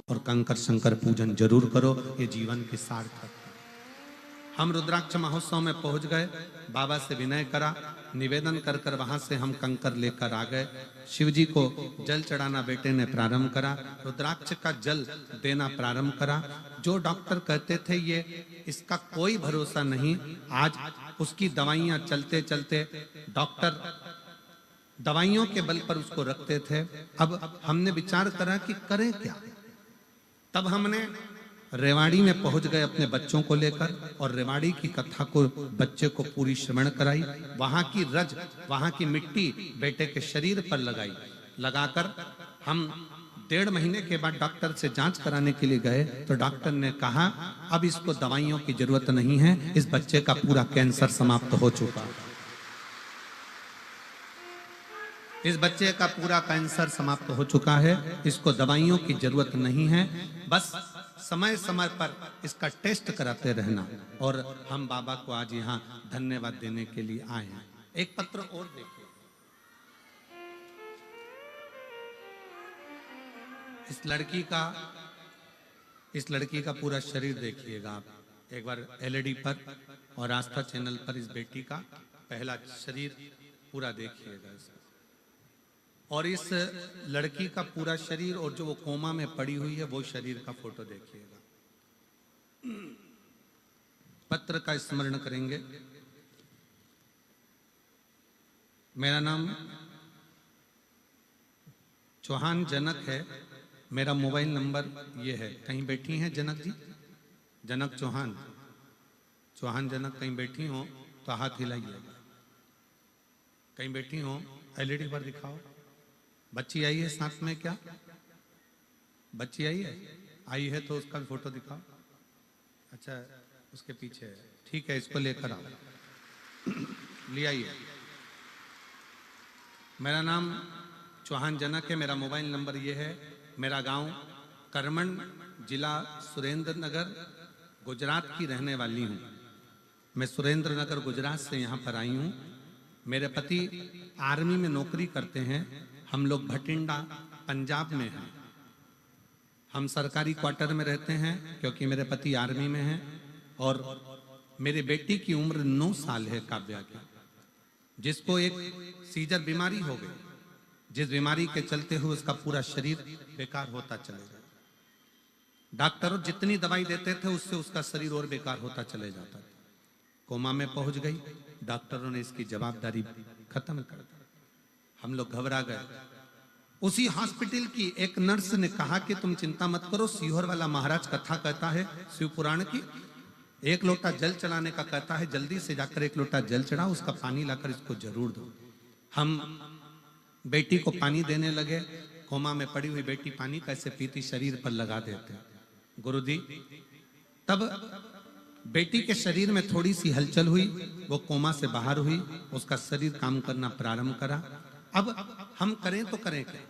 Speaker 1: और कंकर शंकर पूजन जरूर करो। ये जीवन की सार्थक। हम रुद्राक्ष महोत्सव में पहुंच गए, बाबा से विनय करा, निवेदन कर कर वहां से हम कंकर लेकर आ गए। शिवजी को जल चढ़ाना बेटे ने प्रारंभ करा, रुद्राक्ष का जल देना प्रारंभ करा। जो डॉक्टर कहते थे ये इसका कोई भरोसा नहीं, आज उसकी दवाइयां चलते चलते डॉक्टर दवाइयों के बल पर उसको रखते थे। अब हमने विचार करा कि करें क्या। तब हमने रेवाड़ी में पहुंच गए अपने बच्चों को लेकर और रेवाड़ी की कथा को बच्चे को पूरी श्रवण कराई। वहां की रज, वहां की मिट्टी बेटे के शरीर पर लगाई। लगाकर हम 1.5 महीने के बाद डॉक्टर से जांच कराने के लिए गए तो डॉक्टर ने कहा अब इसको दवाइयों की जरूरत नहीं है, इस बच्चे का पूरा कैंसर समाप्त हो चुका है। इस बच्चे का पूरा कैंसर समाप्त हो चुका है, इसको दवाइयों की जरूरत नहीं है, बस समय समय पर इसका टेस्ट कराते रहना। और हम बाबा को आज यहाँ धन्यवाद देने के लिए आए हैं। एक पत्र और देखिए, इस लड़की का पूरा शरीर देखिएगा आप एक बार एलईडी पर और आस्था चैनल पर। इस बेटी का पहला शरीर पूरा देखिएगा और इस लड़की का पूरा शरीर और जो वो कोमा में पड़ी हुई है वो शरीर का फोटो देखिएगा। पत्र का स्मरण करेंगे। मेरा नाम चौहान जनक है, मेरा मोबाइल नंबर ये है। कहीं बैठी हैं जनक जी? जनक चौहान, चौहान जनक कहीं बैठी हो तो हाथ हिलाइएगा। कहीं बैठी हो एलईडी पर दिखाओ। बच्ची आई है साथ में क्या? बच्ची आई है? आई है तो उसका भी फोटो दिखाओ। अच्छा उसके पीछे है, ठीक है, इसको लेकर आओ, ले आइए। मेरा नाम चौहान जनक है, मेरा मोबाइल नंबर ये है। मेरा गांव करमन, जिला सुरेंद्र नगर, गुजरात की रहने वाली हूँ। मैं सुरेंद्र नगर गुजरात से यहाँ पर आई हूँ। मेरे पति आर्मी में नौकरी करते हैं। हम लोग भटिंडा पंजाब में हैं। हम सरकारी क्वार्टर में रहते हैं क्योंकि मेरे पति आर्मी में हैं। और मेरी बेटी की उम्र 9 साल है, काव्या की, जिसको एक सीजर बीमारी हो गई, जिस बीमारी के चलते हुए उसका पूरा शरीर बेकार होता चले गया। डॉक्टर जितनी दवाई देते थे उससे उसका शरीर और बेकार होता चले जाता था। कोमा में पहुंच गई, डॉक्टरों ने इसकी जवाबदारी खत्म कर दी। हम लोग घबरा गए। उसी हॉस्पिटल की एक नर्स ने कहा कि तुम चिंता मत करो, सीहोर वाला महाराज कथा कहता है शिव पुराण की, 1 लोटा जल चढ़ाने का कहता है, जल्दी से जाकर 1 लोटा जल चढ़ा, उसका पानी लाकर इसको जरूर दो। हम बेटी को पानी देने लगे। कोमा में पड़ी हुई बेटी पानी कैसे पीती, शरीर पर लगा देते गुरुजी। तब बेटी के शरीर में थोड़ी सी हलचल हुई, वो कोमा से बाहर हुई, उसका शरीर काम करना प्रारंभ करा। अब हम करें तो करें क्या?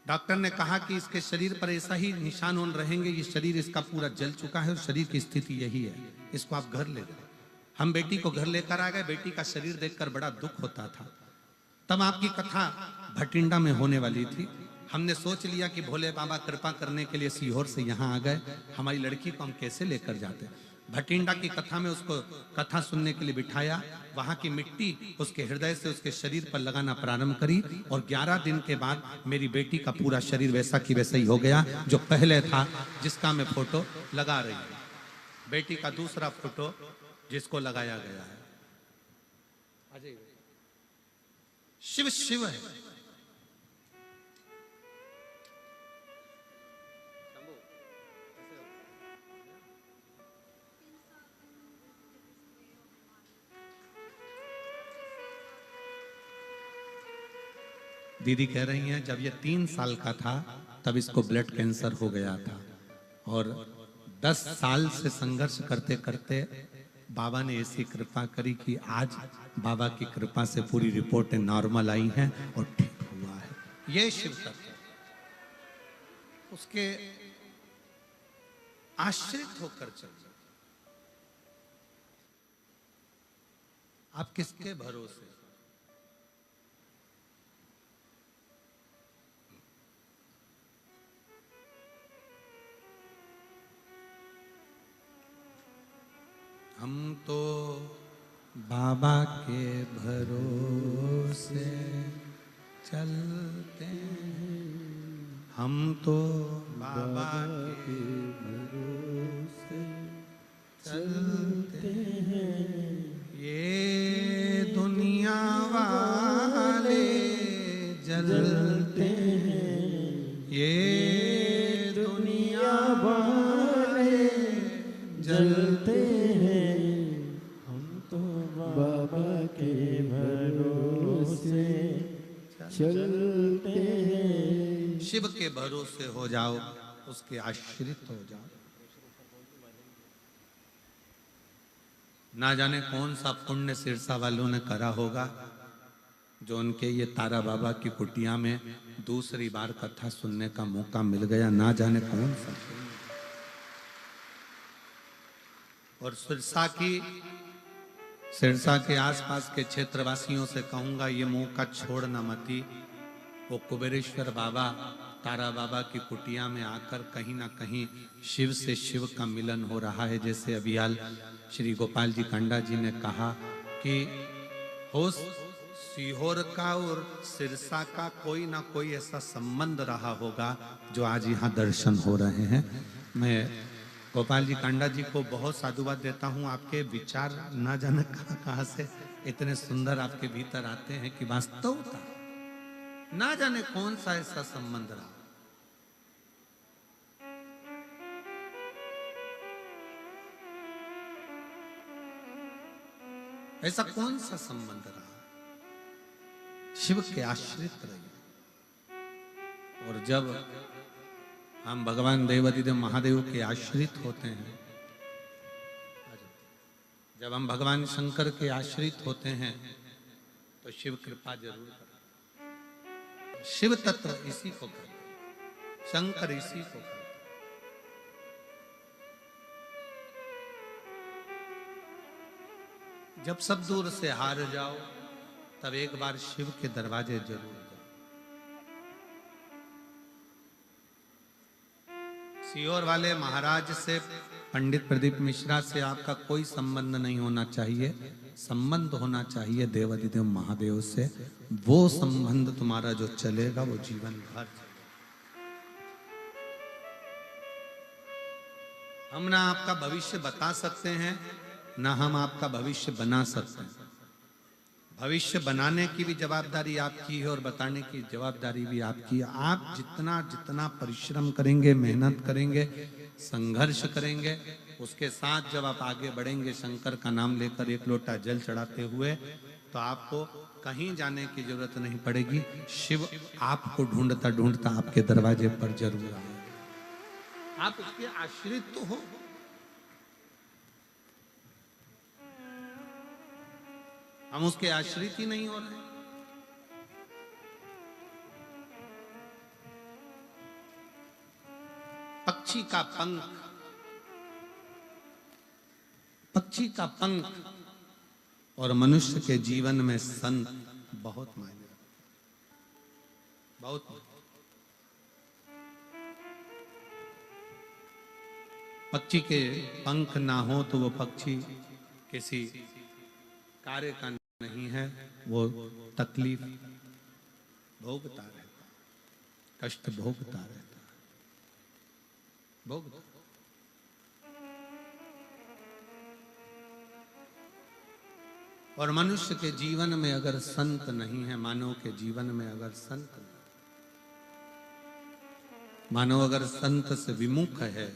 Speaker 1: डॉक्टर ने कहा कि इसके शरीर पर ऐसा ही निशान ऑन रहेंगे, ये शरीर इसका पूरा जल चुका है और शरीर की स्थिति यही है, इसको आप घर ले जाओ। हम बेटी को घर लेकर आ गए। बेटी का शरीर देखकर बड़ा दुख होता था। तब आपकी कथा भटिंडा में होने वाली थी। हमने सोच लिया कि भोले बाबा कृपा करने के लिए सीहोर से यहाँ आ गए, हमारी लड़की को हम कैसे लेकर जाते। भटिंडा की कथा में उसको कथा सुनने के लिए बिठाया, वहां की मिट्टी उसके हृदय से उसके शरीर पर लगाना प्रारंभ करी और 11 दिन के बाद मेरी बेटी का पूरा शरीर वैसा की वैसा ही हो गया जो पहले था, जिसका मैं फोटो लगा रही हूं। बेटी का दूसरा फोटो जिसको लगाया गया है। शिव शिव है। दीदी कह रही हैं जब ये 3 साल का था तब इसको ब्लड कैंसर हो गया था और 10 साल से संघर्ष करते करते बाबा ने ऐसी कृपा करी कि आज बाबा की कृपा से पूरी रिपोर्टें नॉर्मल आई हैं और ठीक हुआ है। ये शिव तत्व उसके आश्रित होकर चल। आप किसके भरोसे? हम तो बाबा के भरोसे चलते हैं, हम तो बाबा के भरोसे चलते हैं। ये दुनिया वाले जलते हैं, ये दुनिया वाले जलते हैं,
Speaker 2: बाबा के भरोसे चलते हैं।
Speaker 1: शिव के भरोसे हो जाओ, उसके आश्रित हो जाओ। ना जाने कौन सा पुण्य सिरसा वालों ने करा होगा जो उनके ये तारा बाबा की कुटिया में दूसरी बार कथा सुनने का मौका मिल गया। ना जाने कौन सा। और सिरसा के आसपास के क्षेत्रवासियों से कहूंगा ये मौका छोड़ना मती। वो कुबेरेश्वर बाबा तारा बाबा की कुटिया में आकर कहीं ना कहीं शिव से शिव का मिलन हो रहा है। जैसे अभी हाल श्री गोपाल जी कांडा जी ने कहा कि हो सीहोर का और सिरसा का कोई ना कोई ऐसा संबंध रहा होगा जो आज यहाँ दर्शन हो रहे हैं। मैं गोपाल जी कांडा जी को बहुत साधुवाद देता हूँ। आपके विचार ना जाने कहाँ से इतने सुंदर आपके भीतर आते हैं कि वास्तवता ना जाने कौन सा ऐसा संबंध रहा। ऐसा कौन सा संबंध रहा? शिव के आश्रित रहिए। और जब हम भगवान देवाधिदेव महादेव के आश्रित होते हैं, जब हम भगवान शंकर के आश्रित होते हैं तो शिव कृपा जरूर करते। शिव तत्व इसी को करते, शंकर इसी को करते। जब सब दूर से हार जाओ तब एक बार शिव के दरवाजे जरूर जाओ। सीहोर वाले महाराज से, पंडित प्रदीप मिश्रा से आपका कोई संबंध नहीं होना चाहिए। संबंध होना चाहिए देवाधिदेव महादेव से। वो संबंध तुम्हारा जो चलेगा वो जीवन भर। हम ना आपका भविष्य बता सकते हैं ना हम आपका भविष्य बना सकते हैं। भविष्य बनाने की भी जवाबदारी आपकी है और बताने की जवाबदारी भी आपकी है। आप जितना जितना परिश्रम करेंगे, मेहनत करेंगे, संघर्ष करेंगे, उसके साथ जब आप आगे बढ़ेंगे शंकर का नाम लेकर एक लोटा जल चढ़ाते हुए, तो आपको कहीं जाने की जरूरत नहीं पड़ेगी। शिव आपको ढूंढता ढूंढता आपके दरवाजे पर जरूर आएगा। आप उसके आश्रित तो हो। हम उसके आश्रित ही नहीं हो रहे। पक्षी का पंख, पक्षी का पंख और मनुष्य के जीवन में संत बहुत मायने रखते, बहुत। पक्षी के पंख ना हो तो वो पक्षी किसी कार्य का नहीं है, वो तकलीफ भोगता रहता, कष्ट भोगता रहता, भोगता। और मनुष्य के जीवन में अगर संत नहीं है, मानव के जीवन में अगर संत नहीं, मानव अगर संत से विमुख है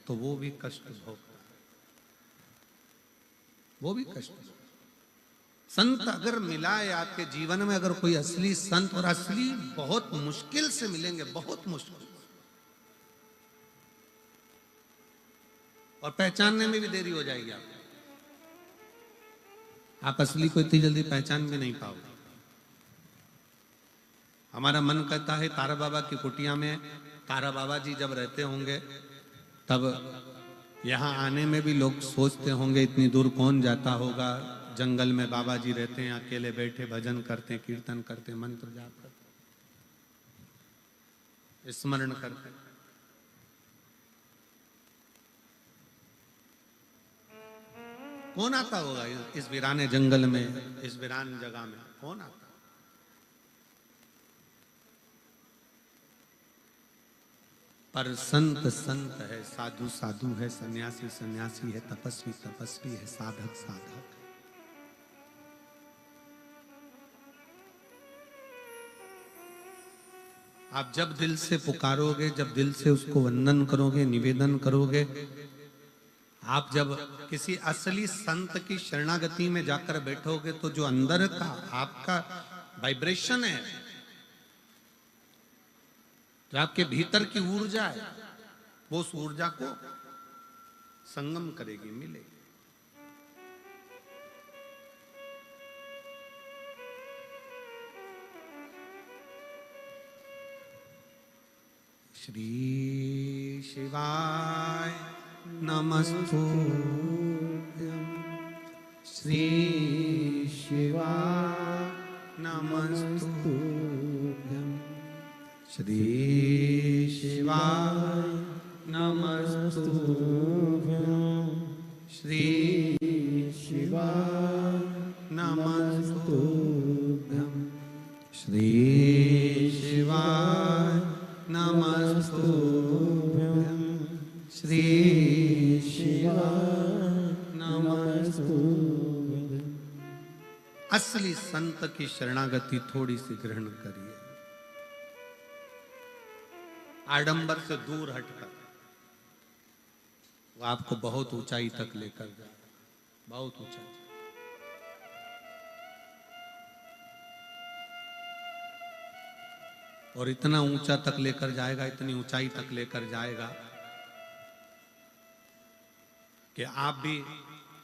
Speaker 1: तो वो भी कष्ट भोगता है, वो भी कष्ट भोगता। संत अगर मिला है आपके जीवन में, अगर कोई असली संत, और असली बहुत मुश्किल से मिलेंगे, बहुत मुश्किल, और पहचानने में भी देरी हो जाएगी आपको, आप असली को इतनी जल्दी पहचान भी नहीं पाओगे। हमारा मन कहता है तारा बाबा की कुटिया में तारा बाबा जी जब रहते होंगे तब यहाँ आने में भी लोग सोचते होंगे इतनी दूर कौन जाता होगा, जंगल में बाबा जी रहते हैं, अकेले बैठे भजन करते, कीर्तन करते, मंत्र जाप करते, स्मरण करते। कौन आता होगा इस वीराने जंगल में, इस वीरान जगह में कौन आता? पर संत संत है, साधु साधु है, सन्यासी सन्यासी है, तपस्वी तपस्वी है, साधक साधक। आप जब दिल से पुकारोगे, जब दिल से उसको वंदन करोगे, निवेदन करोगे, आप जब किसी असली संत की शरणागति में जाकर बैठोगे तो जो अंदर का आपका वाइब्रेशन है, जो आपके भीतर की ऊर्जा है, वो उस ऊर्जा को संगम करेगी, मिलेगी। श्री शिवाय नमस्तुभ्यं, श्री शिवाय नमस्तुभ्यं, श्री शिवाय नमस्तुभ्यं, श्री शिवाय नमस्तुभ्यं, श्री शिवाय नमस्तुभ्यं, श्री शिवाय नमस्तुभ्यं। असली संत की शरणागति थोड़ी सी ग्रहण करिए, आडंबर से दूर हटकर। वो आपको बहुत ऊंचाई तक लेकर जाए, बहुत ऊंचाई। और इतना ऊंचा तक लेकर जाएगा, इतनी ऊंचाई तक लेकर जाएगा कि आप भी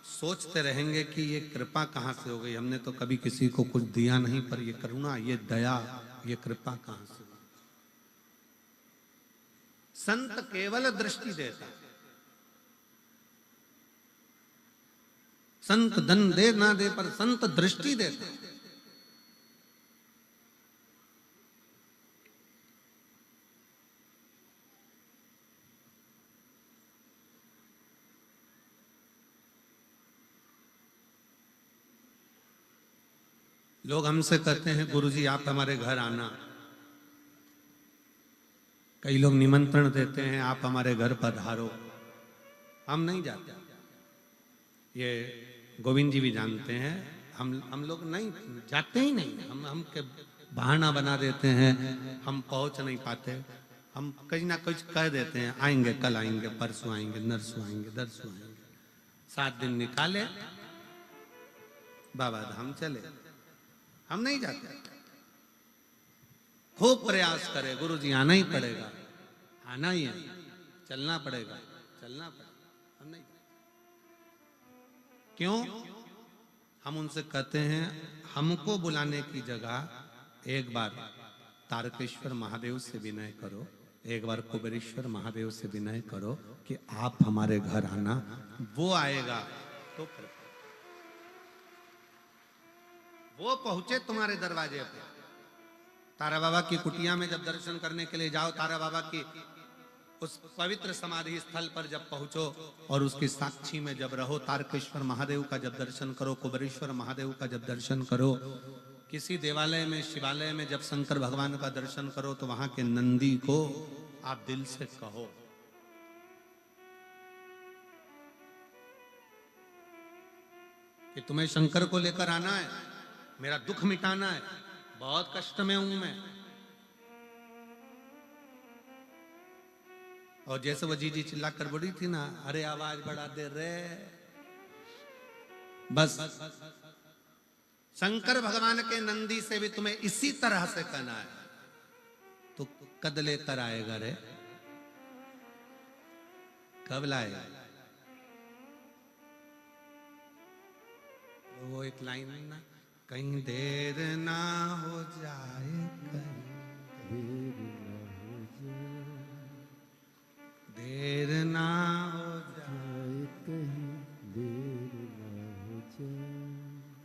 Speaker 1: सोचते रहेंगे कि ये कृपा कहां से हो गई, हमने तो कभी किसी को कुछ दिया नहीं, पर ये करुणा, ये दया, ये कृपा कहां से हुई। संत केवल दृष्टि देता, संत धन दे ना दे, पर संत दृष्टि देता। लोग हमसे कहते हैं गुरुजी आप हमारे घर आना, कई लोग निमंत्रण देते हैं आप हमारे घर पधारो, हम नहीं जाते। ये गोविंद जी भी जानते हैं, हम लोग नहीं जाते ही नहीं, हम के बहाना बना देते हैं, हम पहुंच नहीं पाते, हम कहीं ना कुछ कह देते हैं आएंगे, कल आएंगे, परसों आएंगे, नरसों आएंगे, दरसों आएंगे। 7 दिन निकाले, बाबा धाम चले, हम नहीं जाते। खूब प्रयास करे, गुरुजी आना ही पड़ेगा, आना ही है, चलना पड़ेगा, चलना पड़ेगा, हम नहीं। क्यों? हम उनसे कहते हैं हमको बुलाने की जगह एक बार तारकेश्वर महादेव से विनय करो, एक बार कुबेरेश्वर महादेव से विनय करो कि आप हमारे घर आना, वो आएगा तो कृपा। वो पहुंचे तुम्हारे दरवाजे पे। तारा बाबा की कुटिया में जब दर्शन करने के लिए जाओ, तारा बाबा की उस पवित्र समाधि स्थल पर जब पहुंचो और उसकी साक्षी में जब रहो, तारकेश्वर महादेव का जब दर्शन करो, कुबेरेश्वर महादेव का जब दर्शन करो, किसी देवालय में, शिवालय में जब शंकर भगवान का दर्शन करो तो वहां के नंदी को आप दिल से कहो कि तुम्हें शंकर को लेकर आना है, मेरा दुख मिटाना है, बहुत कष्ट में हूं मैं। और जैसे वो जीजी चिल्ला कर बोली थी ना, अरे आवाज बढ़ा दे रे, बस शंकर भगवान के नंदी से भी तुम्हें इसी तरह से कहना है। तो कद लेकर आएगा रे, कब लाएगा? वो एक लाइन है ना, कहीं देर ना हो जाए, देर ना हो जाए,
Speaker 2: कहीं देर ना हो जाए,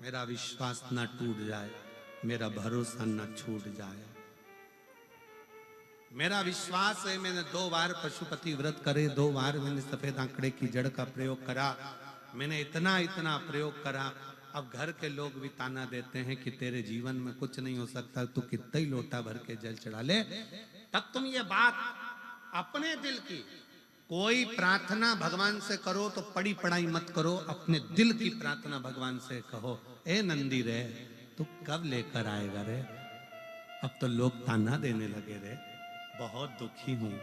Speaker 1: मेरा विश्वास ना टूट जाए, मेरा भरोसा ना छूट जाए। मेरा विश्वास है, मैंने 2 बार पशुपति व्रत करे, 2 बार मैंने सफेद आंकड़े की जड़ का प्रयोग करा, मैंने इतना इतना प्रयोग करा। अब घर के लोग भी ताना देते हैं कि तेरे जीवन में कुछ नहीं हो सकता, तू कितना ही लोटा भर के जल चढ़ा ले। तब तुम ये बात अपने दिल की कोई प्रार्थना भगवान से करो तो पड़ी पढ़ाई मत करो, अपने दिल की प्रार्थना भगवान से कहो, ए नंदी रे तू कब लेकर आएगा रे? अब तो लोग ताना देने लगे रे, बहुत दुखी हूं,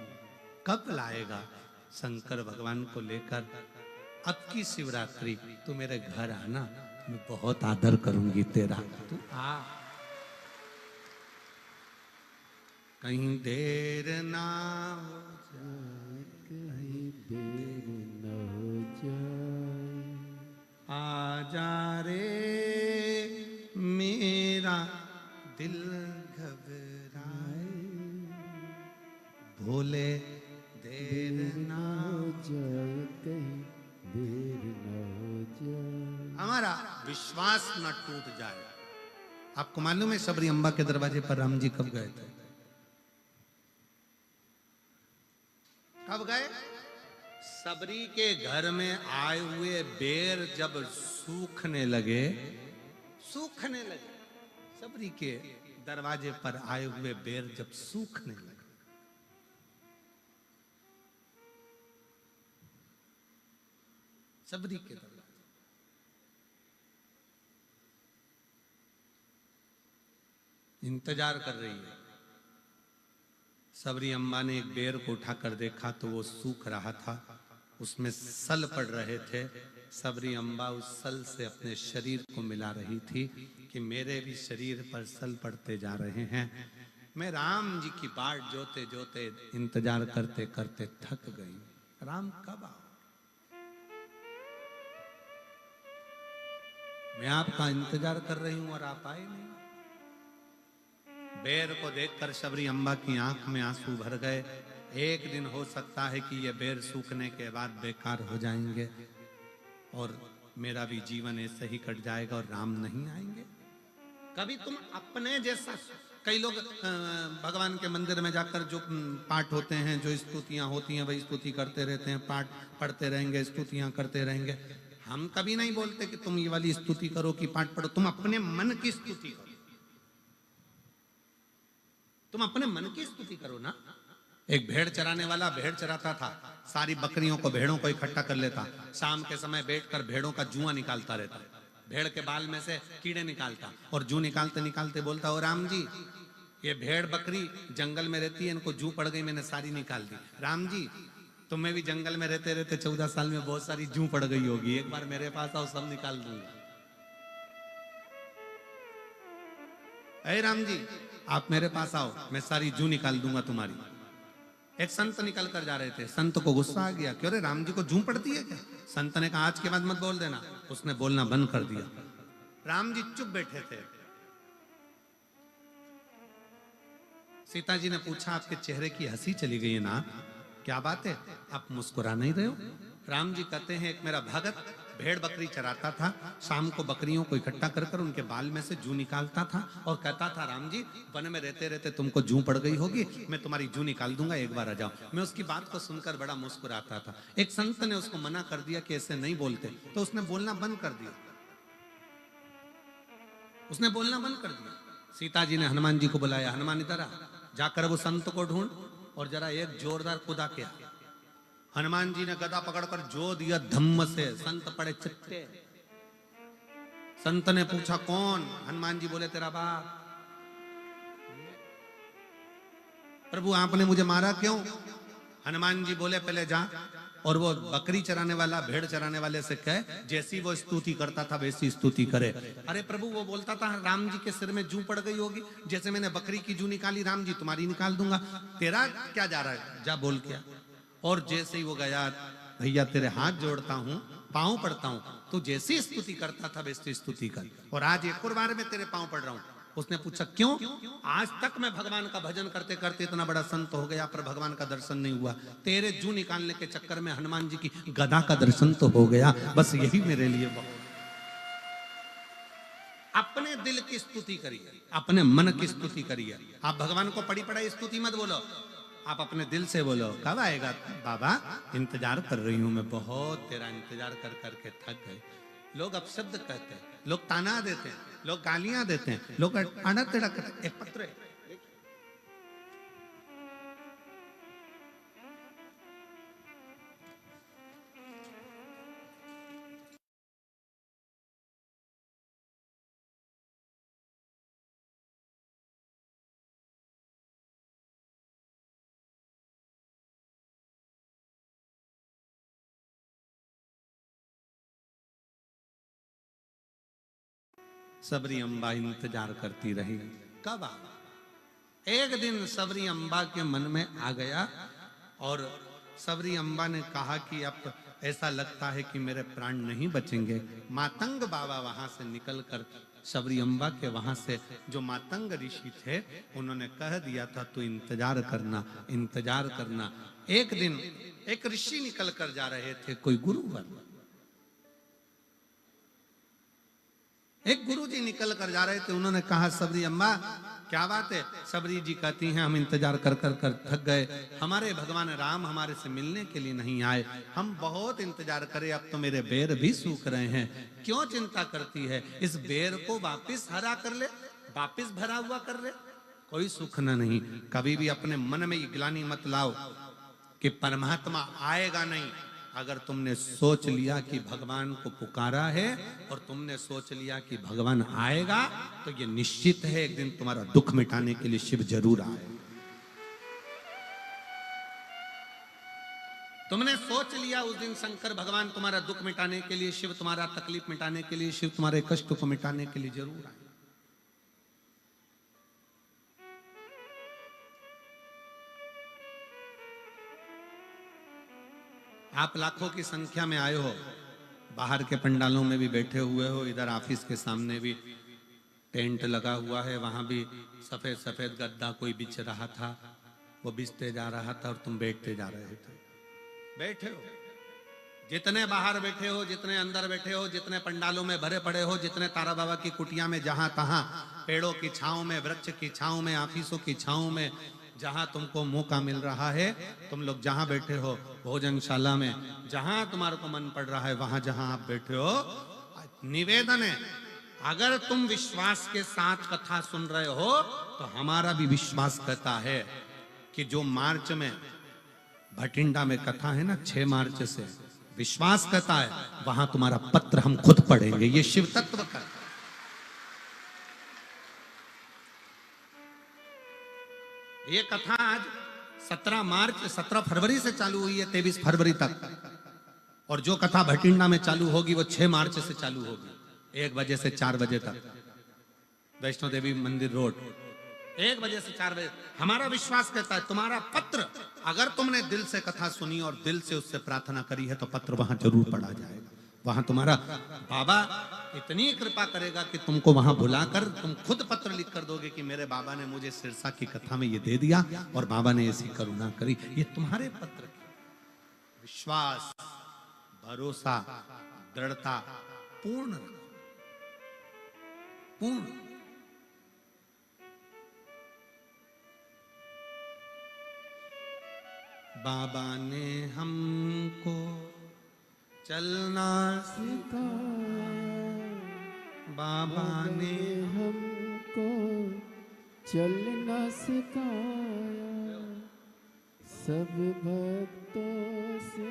Speaker 1: कब लाएगा शंकर भगवान को लेकर? अब की शिवरात्रि तू मेरे घर आना, मैं बहुत आदर करूंगी तेरा, तू आ। कहीं देर ना हो जाए,
Speaker 2: कहीं देर न हो जाए,
Speaker 1: आ जा रे मेरा दिल घबराए, भोले देर ना
Speaker 2: हो जाए, कहीं देर न हो जाए,
Speaker 1: हमारा विश्वास न टूट जाए। आपको मालूम है सबरी अम्बा के दरवाजे पर राम जी कब गए थे? कब गए? सबरी के घर में आए हुए बेर जब सूखने लगे, सूखने लगे, सबरी के दरवाजे पर आए हुए बेर जब सूखने लगे, सबरी के दरवाजे इंतजार कर रही है। सबरी अम्बा ने एक बेर को उठाकर देखा तो वो सूख रहा था, उसमें सल पड़ रहे थे। सबरी अम्बा उस सल से अपने शरीर को मिला रही थी कि मेरे भी शरीर पर सल पड़ते जा रहे हैं। मैं राम जी की बाट जोते जोते इंतजार करते करते थक गई, राम कब आओ? मैं आपका इंतजार कर रही हूं और आप आए नहीं। बेर को देखकर सबरी अम्बा की आंख में आंसू भर गए। एक दिन हो सकता है कि ये बेर सूखने के बाद बेकार हो जाएंगे और मेरा भी जीवन ऐसे ही कट जाएगा और राम नहीं आएंगे। कभी तुम अपने जैसा, कई लोग भगवान के मंदिर में जाकर जो पाठ होते हैं, जो स्तुतियां होती हैं, वही स्तुति करते रहते हैं, पाठ पढ़ते रहेंगे, स्तुतियां करते रहेंगे। हम कभी नहीं बोलते कि तुम ये वाली स्तुति करो कि पाठ पढ़ो, तुम अपने मन की स्तुति करो, तुम अपने मन की स्तुति करो ना। एक भेड़ चराने वाला भेड़ चराता था, सारी बकरियों को, भेड़ों को इकट्ठा कर लेता, शाम के समय बैठकर भेड़ों का जुआ निकालता रहता, भेड़ के बाल में से कीड़े निकालता और जू निकालते निकालते बोलता, ओ राम जी, ये भेड़ बकरी जंगल में रहती है, इनको जू पड़ गई, मैंने सारी निकाल दी। राम जी, तुम्हें भी जंगल में रहते रहते 14 साल में बहुत सारी जू पड़ गई होगी, एक बार मेरे पास आओ, सब निकाल दूंगा। अरे राम जी, आप मेरे पास आओ, मैं सारी जू निकाल दूंगा तुम्हारी। एक संत निकल कर जा रहे थे, संत को गुस्सा आ गया, क्यों रे राम जी को जू पड़ती है क्या? संत ने कहा आज के बाद मत बोल देना। उसने बोलना बंद कर दिया। राम जी चुप बैठे थे। सीता जी ने पूछा, आपके चेहरे की हंसी चली गई है ना, क्या बात है, आप मुस्कुरा नहीं रहे हो? राम जी कहते हैं, एक मेरा भगत भेड़ बकरी चराता था। शाम को बकरियों को इकट्ठा कर कर उनके बाल में से जू निकालता था और कहता था, राम जी वन में रहते रहते तुमको जू पड़ गई होगी, मैं तुम्हारी जू निकाल दूंगा, एक बार आ जाओ। मैं उसकी बात को सुनकर बड़ा मुस्कुराता था। एक संत ने उसको मना कर दिया कि ऐसे नहीं बोलते, तो उसने बोलना बंद कर दिया। उसने बोलना बंद कर दिया। सीता जी ने हनुमान जी को बुलाया, हनुमान इधर आ, जाकर वो संत को ढूंढ और जरा एक जोरदार कुदा के आ। हनुमान जी ने गदा पकड़कर जो दिया धम्म से, संत पड़े चित्ते। संत ने पूछा कौन? हनुमान जी बोले तेरा बाप। प्रभु आपने मुझे मारा क्यों? हनुमान जी बोले पहले जा और वो बकरी चराने वाला भेड़ चराने वाले से कहे जैसी वो स्तुति करता था वैसी स्तुति करे। अरे प्रभु वो बोलता था राम जी के सिर में जू पड़ गई होगी, जैसे मैंने बकरी की जू निकाली, राम जी तुम्हारी निकाल दूंगा, तेरा क्या जा रहा है, जा बोल क्या। और जैसे ही वो गया, भैया तेरे हाथ जोड़ता हूँ, पांव पड़ता हूँ, तू जैसी स्तुति करता था वैसी स्तुति कर, और आज एक और बार में तेरे पांव पड़ रहा हूँ। उसने पूछा क्यों? आज तक मैं भगवान का भजन करते करते इतना बड़ा संत हो गया पर भगवान का दर्शन नहीं हुआ, तेरे जू निकालने के चक्कर में हनुमान जी की गदा का दर्शन तो हो गया, बस यही मेरे लिए बहुत। अपने दिल की स्तुति करिए, अपने मन की स्तुति करिए। आप भगवान को पड़ी पड़ाई स्तुति मत बोलो, आप अपने दिल से बोलो, कब आएगा बाबा, इंतजार कर रही हूं मैं, बहुत तेरा इंतजार कर करके थक गए। लोग अपशब्द कहते हैं, लोग ताना देते हैं, लोग गालियां देते हैं, लोग अड़ा टेढ़ा करते हैं। एक पत्र है, सबरी अम्बा इंतजार करती रही, कब आ। एक दिन सबरी अम्बा के मन में आ गया और सबरी अम्बा ने कहा कि अब ऐसा लगता है कि मेरे प्राण नहीं बचेंगे। मातंग बाबा वहां से निकलकर सबरी अम्बा के वहां से जो मातंग ऋषि थे उन्होंने कह दिया था तू इंतजार करना, इंतजार करना। एक दिन एक ऋषि निकल कर जा रहे थे, कोई गुरुवर, एक गुरुजी निकल कर जा रहे थे। उन्होंने कहा सबरी अम्मा क्या बात है? सबरी जी कहती हैं हम इंतजार कर कर कर थक गए, हमारे भगवान राम हमारे से मिलने के लिए नहीं आए, हम बहुत इंतजार करे, अब तो मेरे बेर भी सूख रहे हैं। क्यों चिंता करती है, इस बेर को वापिस हरा कर ले, वापिस भरा हुआ कर ले, कोई सूखना नहीं। कभी भी अपने मन में ग्लानि मत लाओ कि परमात्मा आएगा नहीं। अगर तुमने सोच लिया कि भगवान को पुकारा है और तुमने सोच लिया कि भगवान आएगा, तो ये निश्चित है एक दिन तुम्हारा दुख मिटाने के लिए शिव जरूर आएगा। तुमने सोच लिया उस दिन शंकर भगवान तुम्हारा दुख मिटाने के लिए, शिव तुम्हारा तकलीफ मिटाने के लिए, शिव तुम्हारे कष्ट को मिटाने के लिए जरूर आएगा। आप लाखों की संख्या में आए हो, बाहर के पंडालों में भी बैठे हुए हो, इधर ऑफिस के सामने भी टेंट लगा हुआ है, वहां भी सफेद सफेद गद्दा कोई बिछ रहा था, वो बिछते जा रहा था और तुम बैठते जा रहे थे। बैठे हो, जितने बाहर बैठे हो, जितने अंदर बैठे हो, जितने पंडालों में भरे पड़े हो, जितने तारा बाबा की कुटिया में, जहां तहां पेड़ों की छांव में, वृक्ष की छांव में, ऑफिसों की छांव में, जहां तुमको मौका मिल रहा है, तुम लोग जहां बैठे हो, भोजनशाला में, जहां तुम्हारे को मन पड़ रहा है, वहां जहां आप बैठे हो, निवेदन है अगर तुम विश्वास के साथ कथा सुन रहे हो तो हमारा भी विश्वास कहता है कि जो मार्च में भटिंडा में कथा है ना, 6 मार्च से, विश्वास कहता है वहां तुम्हारा पत्र हम खुद पढ़ेंगे। ये शिव तत्व का ये कथा आज 17 फरवरी से चालू हुई है, 23 फरवरी तक, और जो कथा भटिंडा में चालू होगी वो 6 मार्च से चालू होगी, 1 बजे से 4 बजे तक, वैष्णो देवी मंदिर रोड, 1 बजे से 4 बजे। हमारा विश्वास कहता है तुम्हारा पत्र, अगर तुमने दिल से कथा सुनी और दिल से उससे प्रार्थना करी है तो पत्र वहां जरूर पढ़ा जाएगा। वहां तुम्हारा बाबा इतनी कृपा करेगा कि तुमको वहां बुलाकर तुम खुद पत्र लिख कर दोगे कि मेरे बाबा ने मुझे सिरसा की कथा में ये दे दिया और बाबा ने ऐसी करुणा करी। ये तुम्हारे पत्र की विश्वास, भरोसा, दृढ़ता पूर्ण रखो, पूर्ण। बाबा ने हमको चलना
Speaker 2: सिखाया,
Speaker 1: बाबा ने
Speaker 2: हमको चलना सिखाया, सब भक्तों से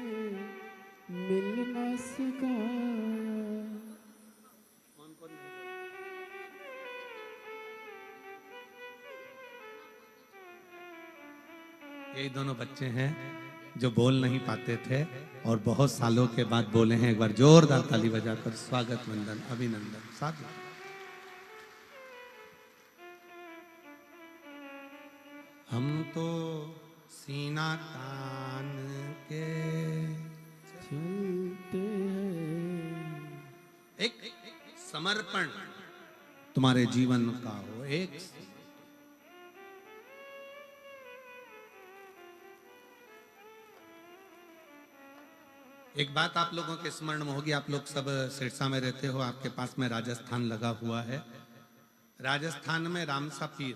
Speaker 2: मिलना सिखाया।
Speaker 1: यही दोनों बच्चे हैं जो बोल नहीं पाते थे और बहुत सालों के बाद बोले हैं। एक बार जोरदार ताली बजाकर स्वागत, वंदन, अभिनंदन। साथ हम तो सीना तान के
Speaker 2: चलते हैं।
Speaker 1: एक समर्पण तुम्हारे जीवन का हो। एक बात आप लोगों के स्मरण में होगी, आप लोग सब सिरसा में रहते हो, आपके पास में राजस्थान लगा हुआ है। राजस्थान में रामसा पीर,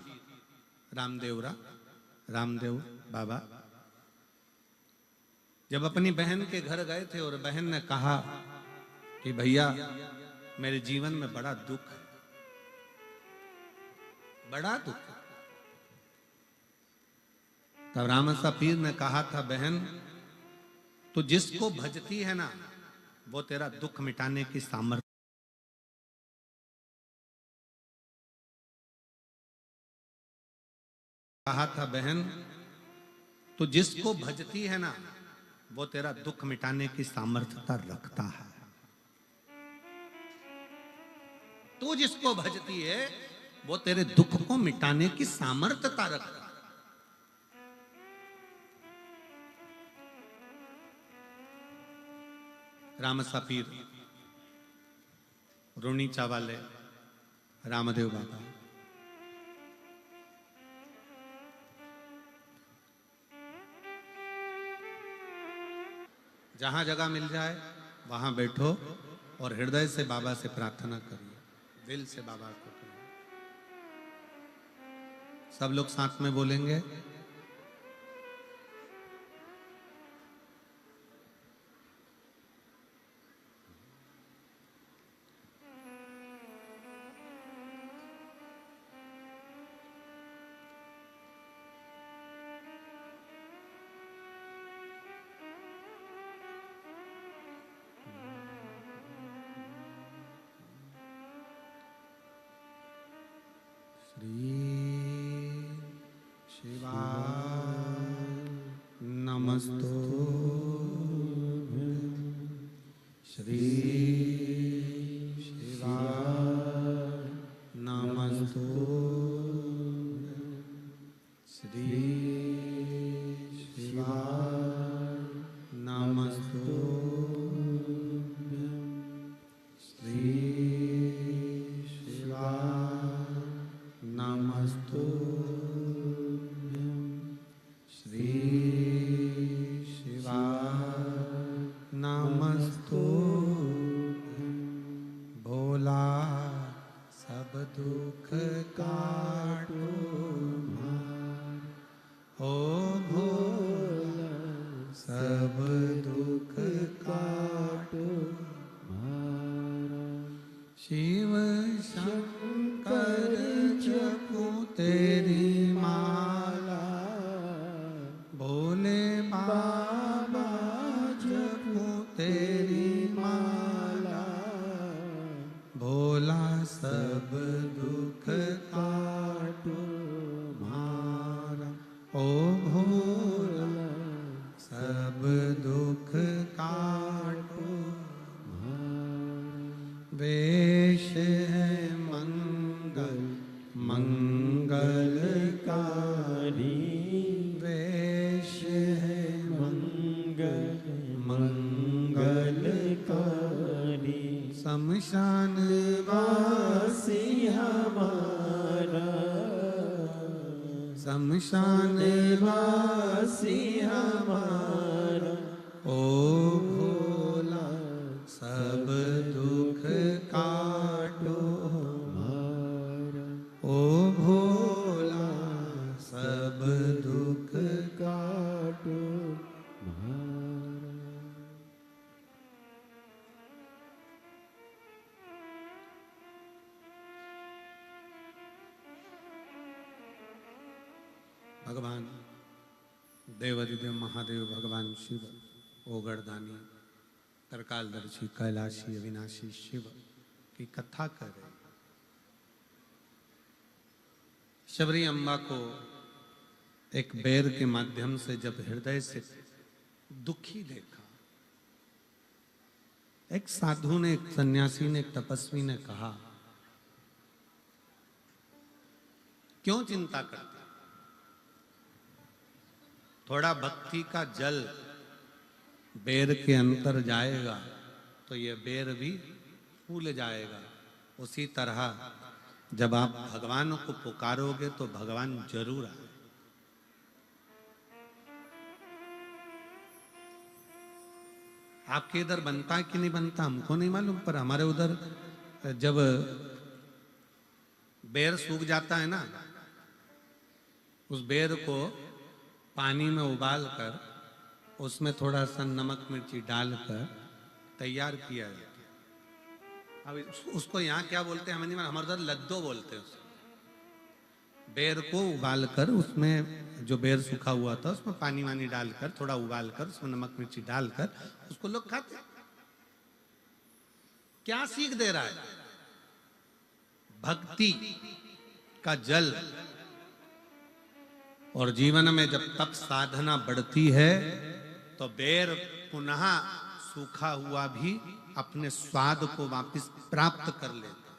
Speaker 1: रामदेव बाबा जब अपनी बहन के घर गए थे और बहन ने कहा कि भैया मेरे जीवन में बड़ा दुख है, बड़ा दुख है। तब रामसा पीर ने कहा था, बहन तो जिसको भजती है ना वो तेरा दुख मिटाने की सामर्थ्य। कहा था, बहन तो जिसको भजती है ना वो तेरा दुख मिटाने की सामर्थ्यता रखता है। तू जिसको भजती है वो तेरे दुख को मिटाने की सामर्थ्यता रखता है। रामसा पीर, रोनीचा वाले रामदेव बाबा, जहां जगह मिल जाए वहां बैठो और हृदय से बाबा से प्रार्थना करिए, दिल से बाबा को करिए। सब लोग साथ में बोलेंगे, श्री शिवाय नमस्तुभ्यं, श्री शिवाय नमस्तुभ्यं, श्री शिवाय नमस्तुभ्यं, श्री नमस्तुभ्यं, श्री शिवाय नमस्तुभ्यं। भोला सब दुख काटो हो, भोला सब दुख काटो शिव शंकर जपो तेरी माला, भोले बाबा जपो तेरी माला, भोला सब दुख काटो मारा। ओ भोला सब दुख काटो मारा। वेश है मंगलकारी, वेश है मंगलकारी, शमशान वासी हमारा, शमशान वासी हमारा। ओ भोला सब भगवान देवाधिदेव महादेव भगवान शिव ओगरदानी तरकालदर्शी कैलाशी अविनाशी शिव की कथा कर रहे। शबरी अम्बा को एक बेर के माध्यम से जब हृदय से दुखी देखा, एक साधु ने, एक सन्यासी ने, एक तपस्वी ने कहा, क्यों चिंता करते? थोड़ा भक्ति का जल बेर के अंदर जाएगा तो ये बेर भी फूल जाएगा। उसी तरह जब आप भगवान को पुकारोगे तो भगवान जरूर आए। आपके इधर बनता है कि नहीं बनता हमको नहीं मालूम, पर हमारे उधर जब बेर सूख जाता है ना, उस बेर को पानी में उबाल कर उसमें थोड़ा सा नमक मिर्ची डालकर तैयार किया जाता है। अब उसको यहाँ क्या बोलते हैं हमें नहीं मालूम, हमारे उधर लद्दो बोलते हैं उसको। बेर को उबाल कर उसमें जो बेर सूखा हुआ था उसमें पानी वानी डालकर थोड़ा उबाल कर उसमें नमक मिर्ची डालकर उसको लोग खाते। क्या सीख दे रहा है? भक्ति का जल। और जीवन में जब तप साधना बढ़ती है तो बेर पुनः सूखा हुआ भी अपने स्वाद को वापस प्राप्त कर लेता।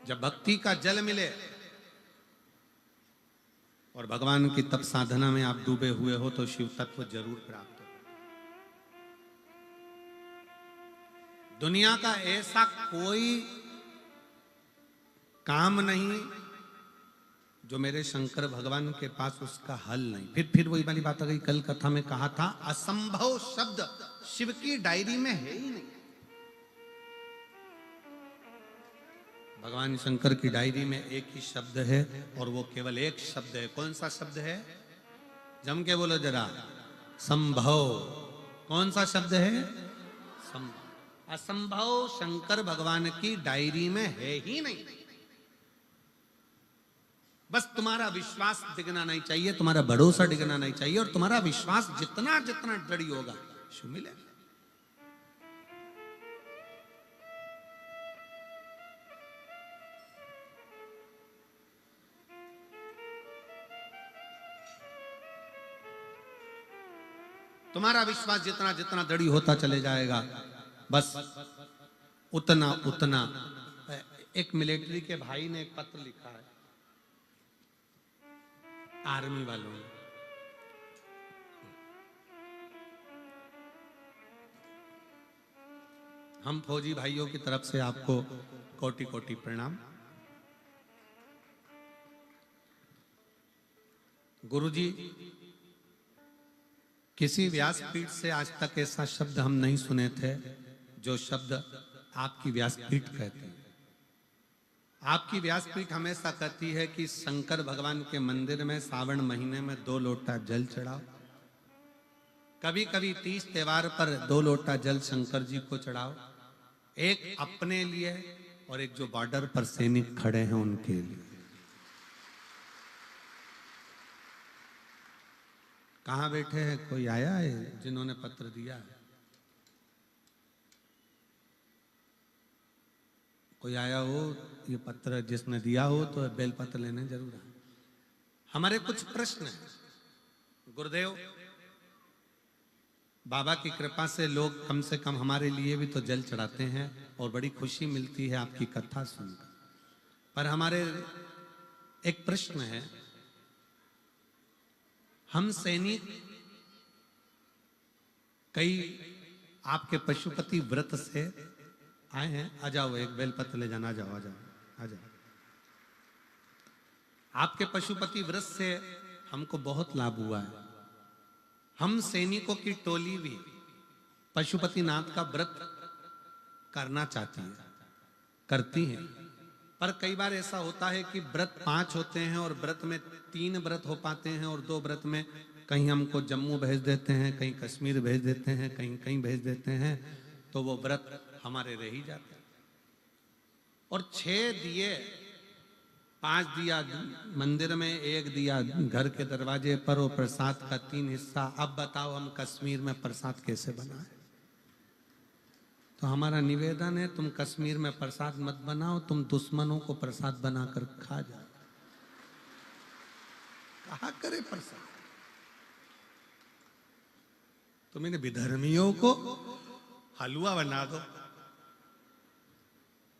Speaker 1: जब भक्ति का जल मिले और भगवान की तप साधना में आप डूबे हुए हो तो शिव तत्व जरूर प्राप्त हो। दुनिया का ऐसा कोई काम नहीं जो मेरे शंकर भगवान के पास उसका हल नहीं। फिर वही वाली बात आ गई, कल कथा में कहा था असंभव शब्द शिव की डायरी में है ही नहीं। भगवान शंकर की डायरी में एक ही शब्द है और वो केवल एक शब्द है। कौन सा शब्द है? जम के बोलो जरा, संभव। कौन सा शब्द है? संभव। असंभव शंकर भगवान की डायरी में है ही नहीं। बस तुम्हारा विश्वास डिगना नहीं चाहिए, तुम्हारा भरोसा डिगना नहीं चाहिए, और तुम्हारा विश्वास जितना जितना दृढ़ होगा शिव मिलेगा। तुम्हारा विश्वास जितना जितना दृढ़ होता चले जाएगा, बस उतना उतना। एक मिलिट्री के भाई ने एक पत्र लिखा है आर्मी वालों ने। हम फौजी भाइयों की तरफ से आपको कोटि कोटि प्रणाम। गुरुजी, किसी व्यासपीठ से आज तक ऐसा शब्द हम नहीं सुने थे जो शब्द आपकी व्यासपीठ कहते हैं। आपकी व्यासपीठ हमेशा कहती है कि शंकर भगवान के मंदिर में सावन महीने में 2 लोटा जल चढ़ाओ। कभी कभी 30 त्योहार पर 2 लोटा जल शंकर जी को चढ़ाओ, एक अपने लिए और एक जो बॉर्डर पर सैनिक खड़े हैं उनके लिए। कहाँ बैठे हैं? कोई आया है जिन्होंने पत्र दिया है? कोई आया हो ये पत्र जिसने दिया हो तो बेल पत्र लेने जरूर आए। हमारे कुछ प्रश्न हैं। गुरुदेव, बाबा की कृपा से लोग कम से कम हमारे लिए भी तो जल चढ़ाते हैं और बड़ी खुशी मिलती है आपकी कथा सुनकर। पर हमारे एक प्रश्न है, हम सैनिक कई आपके पशुपति व्रत से आए हैं। आ जाओ, एक बेलपत्र ले जाना। आ जाओ, आ जाओ, आ जाओ। आपके पशुपति व्रत से हमको बहुत लाभ हुआ है। हम सैनिकों की टोली भी पशुपति नाथ का व्रत करना चाहती है, करती है। पर कई बार ऐसा होता है कि व्रत 5 होते हैं और व्रत में 3 व्रत हो पाते हैं और 2 व्रत में कहीं हमको जम्मू भेज देते हैं, कहीं कश्मीर भेज देते हैं, कहीं कहीं भेज देते हैं। तो वो व्रत हमारे रह ही जाते। और 6 दिए, 5 दिया मंदिर में, 1 दिया घर के दरवाजे पर, और प्रसाद का 3 हिस्सा। अब बताओ हम कश्मीर में प्रसाद कैसे बनाए? तो हमारा निवेदन है, तुम कश्मीर में प्रसाद मत बनाओ, तुम दुश्मनों को प्रसाद बनाकर खा जाओ। कहा करे प्रसाद? तुम इन विधर्मियों को हलवा बना दो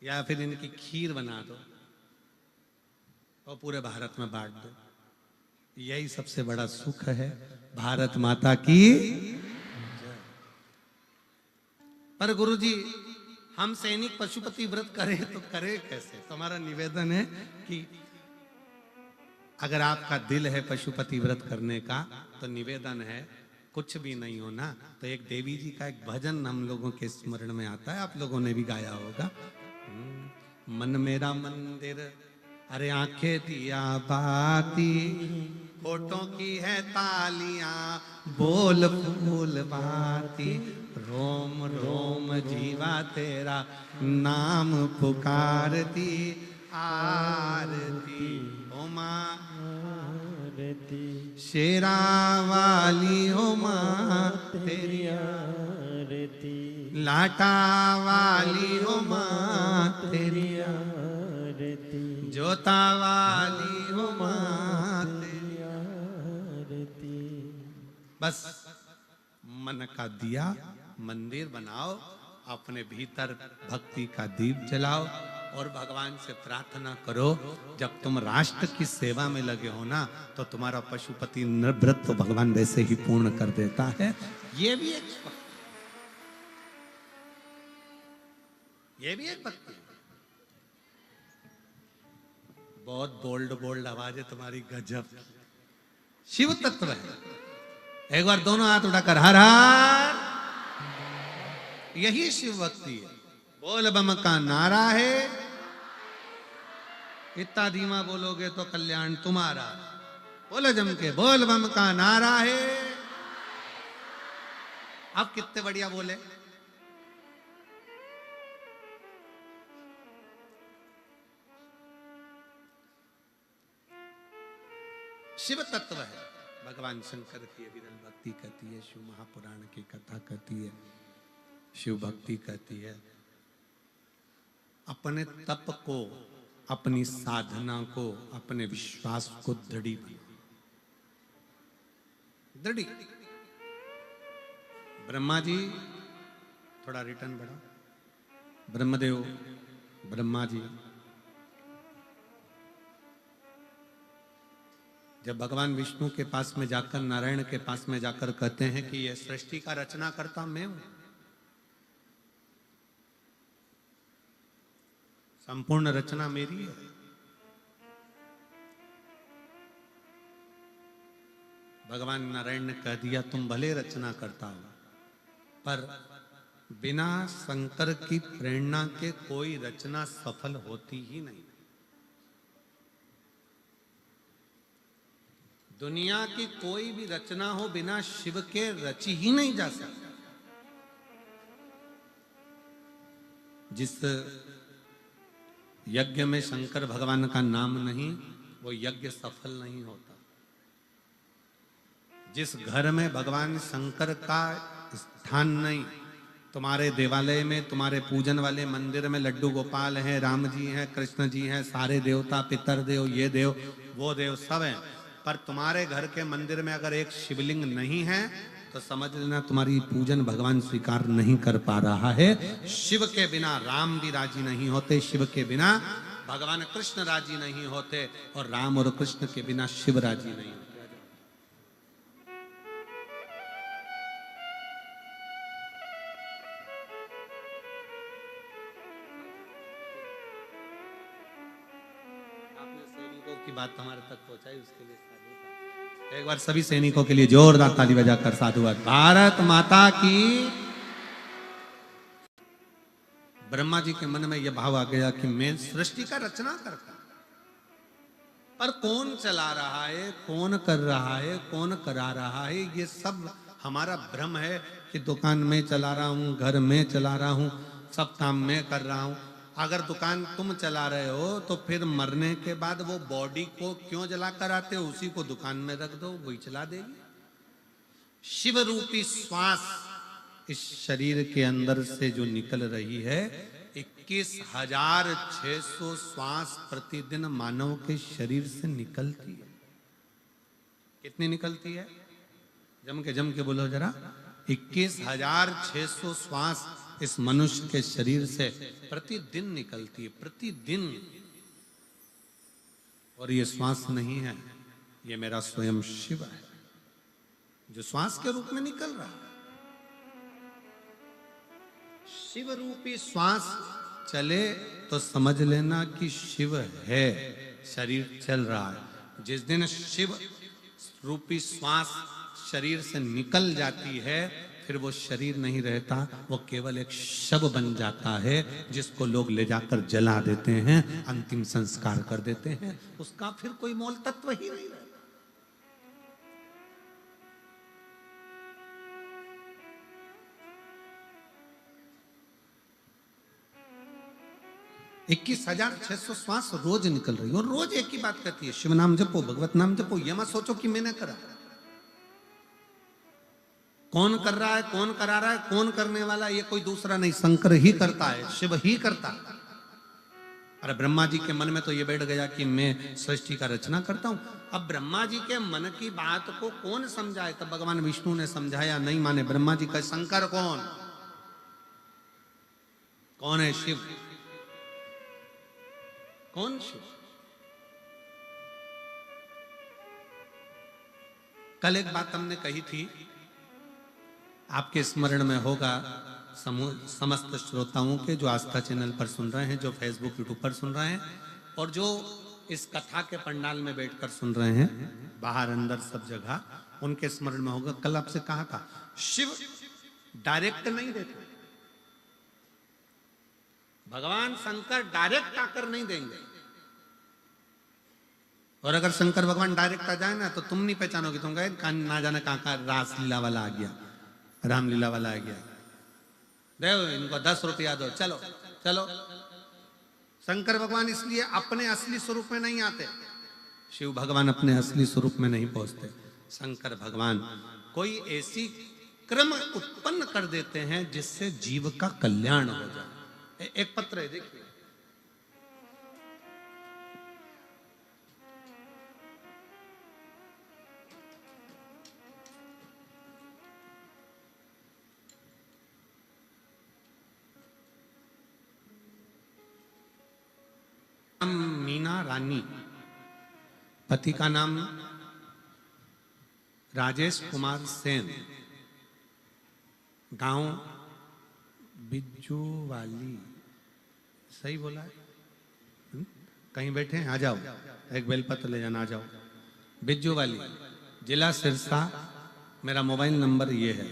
Speaker 1: या फिर इनकी खीर बना दो और पूरे भारत में बांट दो। यही सबसे बड़ा सुख है। भारत माता की। पर गुरुजी, हम सैनिक पशुपति व्रत करें तो करें कैसे? तो हमारा निवेदन है कि अगर आपका दिल है पशुपति व्रत करने का, तो निवेदन है, कुछ भी नहीं हो ना, तो एक देवी जी का एक भजन हम लोगों के स्मरण में आता है, आप लोगों ने भी गाया होगा। मन मेरा मंदिर, अरे आंखें दिया बाती, होठों की है तालियां, बोल फूल बाती, रोम रोम जीवा तेरा नाम पुकारती, आरती ओ मां शेरा वाली हो मां तेरी आरती, लाटा वाली हो मां तेरी आरती, जोता वाली हो मां तेरी आरती। बस मन का दिया मंदिर बनाओ, अपने भीतर भक्ति का दीप जलाओ और भगवान से प्रार्थना करो। जब तुम राष्ट्र की सेवा में लगे हो ना, तो तुम्हारा पशुपति व्रत तो भगवान वैसे ही पूर्ण कर देता है। ये भी एक भक्ति। बहुत बोल्ड आवाज है तुम्हारी, गजब शिव तत्व है। एक बार दोनों हाथ उठाकर हर हर, यही शिव भक्ति है। बोल बम का नारा है, इतना धीमा बोलोगे तो कल्याण तुम्हारा। बोलो जम के, बोल बम का नारा है। अब कितने बढ़िया बोले। शिव तत्व है। भगवान शंकर की विरल भक्ति कहती है, शिव महापुराण की कथा कहती है, शिव भक्ति कहती है। अपने तप को, अपनी साधना को, अपने विश्वास को दृढ़ी बनाओ। दृढ़ी। ब्रह्मा जी, थोड़ा रिटर्न बढ़ा। ब्रह्मदेव, ब्रह्मा जी जब भगवान विष्णु के पास में जाकर, नारायण के पास में जाकर कहते हैं कि यह सृष्टि का रचना करता मैं हूं, संपूर्ण रचना मेरी है। भगवान नारायण ने कह दिया, तुम भले रचना करता हो, पर बिना शंकर की प्रेरणा के कोई रचना सफल होती ही नहीं। दुनिया की कोई भी रचना हो, बिना शिव के रची ही नहीं जा सकती। जिस यज्ञ में शंकर भगवान का नाम नहीं, वो यज्ञ सफल नहीं होता। जिस घर में भगवान शंकर का स्थान नहीं, तुम्हारे देवालय में, तुम्हारे पूजन वाले मंदिर में लड्डू गोपाल हैं, राम जी हैं, कृष्ण जी हैं, सारे देवता, पितर देव, ये देव, वो देव सब हैं, पर तुम्हारे घर के मंदिर में अगर एक शिवलिंग नहीं है, तो समझ लेना तुम्हारी पूजन भगवान स्वीकार नहीं कर पा रहा है। शिव के बिना राम भी राजी नहीं होते, शिव के बिना भगवान कृष्ण राजी नहीं होते, और राम और कृष्ण के बिना शिव राजी नहीं होते। आपने सैनिकों की बात हमारे तक पहुंचाई, उसके लिए एक बार सभी सैनिकों के लिए जोरदार ताली बजाकर साधुवाद। भारत माता की। ब्रह्मा जी के मन में यह भाव आ गया कि मैं सृष्टि का रचना करता, पर कौन चला रहा है, कौन कर रहा है, कौन करा रहा है, ये सब हमारा भ्रम है कि दुकान में चला रहा हूँ, घर में चला रहा हूँ, सब काम में कर रहा हूँ। अगर दुकान तुम चला रहे हो तो फिर मरने के बाद वो बॉडी को क्यों जला कर आते हो, उसी को दुकान में रख दो, वही चला देगी। शिव रूपी श्वास इस शरीर के अंदर से जो निकल रही है, 21,600 श्वास प्रतिदिन मानव के शरीर से निकलती है। कितनी निकलती है? जम के बोलो जरा। 21,600 श्वास इस मनुष्य के शरीर से प्रतिदिन निकलती है, प्रतिदिन। और ये श्वास नहीं है, ये मेरा स्वयं शिव है जो श्वास के रूप में निकल रहा है। शिव रूपी श्वास चले तो समझ लेना कि शिव है, शरीर चल रहा है। जिस दिन शिव रूपी श्वास शरीर से निकल जाती है, फिर वो शरीर नहीं रहता, वो केवल एक शव बन जाता है, जिसको लोग ले जाकर जला देते हैं, अंतिम संस्कार कर देते हैं। उसका फिर कोई मोल तत्व ही नहीं रहता। 21,600 श्वास रोज निकल रही है, और रोज एक ही बात कहती है, शिव नाम जपो, भगवत नाम जपो। ये मत सोचो कि मैंने करा। कौन कर रहा है, कौन करा रहा है, कौन करने वाला, ये कोई दूसरा नहीं, शंकर ही करता है, शिव ही करता है। अरे ब्रह्मा जी के मन में तो ये बैठ गया कि मैं सृष्टि का रचना करता हूं। अब ब्रह्मा जी के मन की बात को कौन समझाए? तब भगवान विष्णु ने समझाया, नहीं माने ब्रह्मा जी का। शंकर कौन? कौन है शिव? कौन शिव? कल एक बात हमने कही थी, आपके स्मरण में होगा, समस्त श्रोताओं के, जो आस्था चैनल पर सुन रहे हैं, जो फेसबुक यूट्यूब पर सुन रहे हैं, और जो इस कथा के पंडाल में बैठकर सुन रहे हैं, बाहर अंदर सब जगह, उनके स्मरण में होगा। कल आपसे कहा था, शिव डायरेक्ट नहीं देते, भगवान शंकर डायरेक्ट आकर नहीं देंगे। और अगर शंकर भगवान डायरेक्ट आ जाए ना, तो तुम नहीं पहचानोगे, तुम कहे ना जाने कहां रासलीला वाला आ गया, रामलीला वाला आ गया, देव इनको 10 रुपया दो, चलो चलो। शंकर भगवान इसलिए अपने असली स्वरूप में नहीं आते, शिव भगवान अपने असली स्वरूप में नहीं पहुंचते। शंकर भगवान कोई ऐसी क्रम उत्पन्न कर देते हैं जिससे जीव का कल्याण हो जाए। एक पत्र है, देखिए, मीना रानी, पति का नाम राजेश कुमार सेन, गांव बिज्जूवाली, सही बोला है? कहीं बैठे हैं? आ जाओ, एक बेलपत्र ले जाना, आ जाओ। बिज्जूवाली, जिला सिरसा। मेरा मोबाइल नंबर ये है।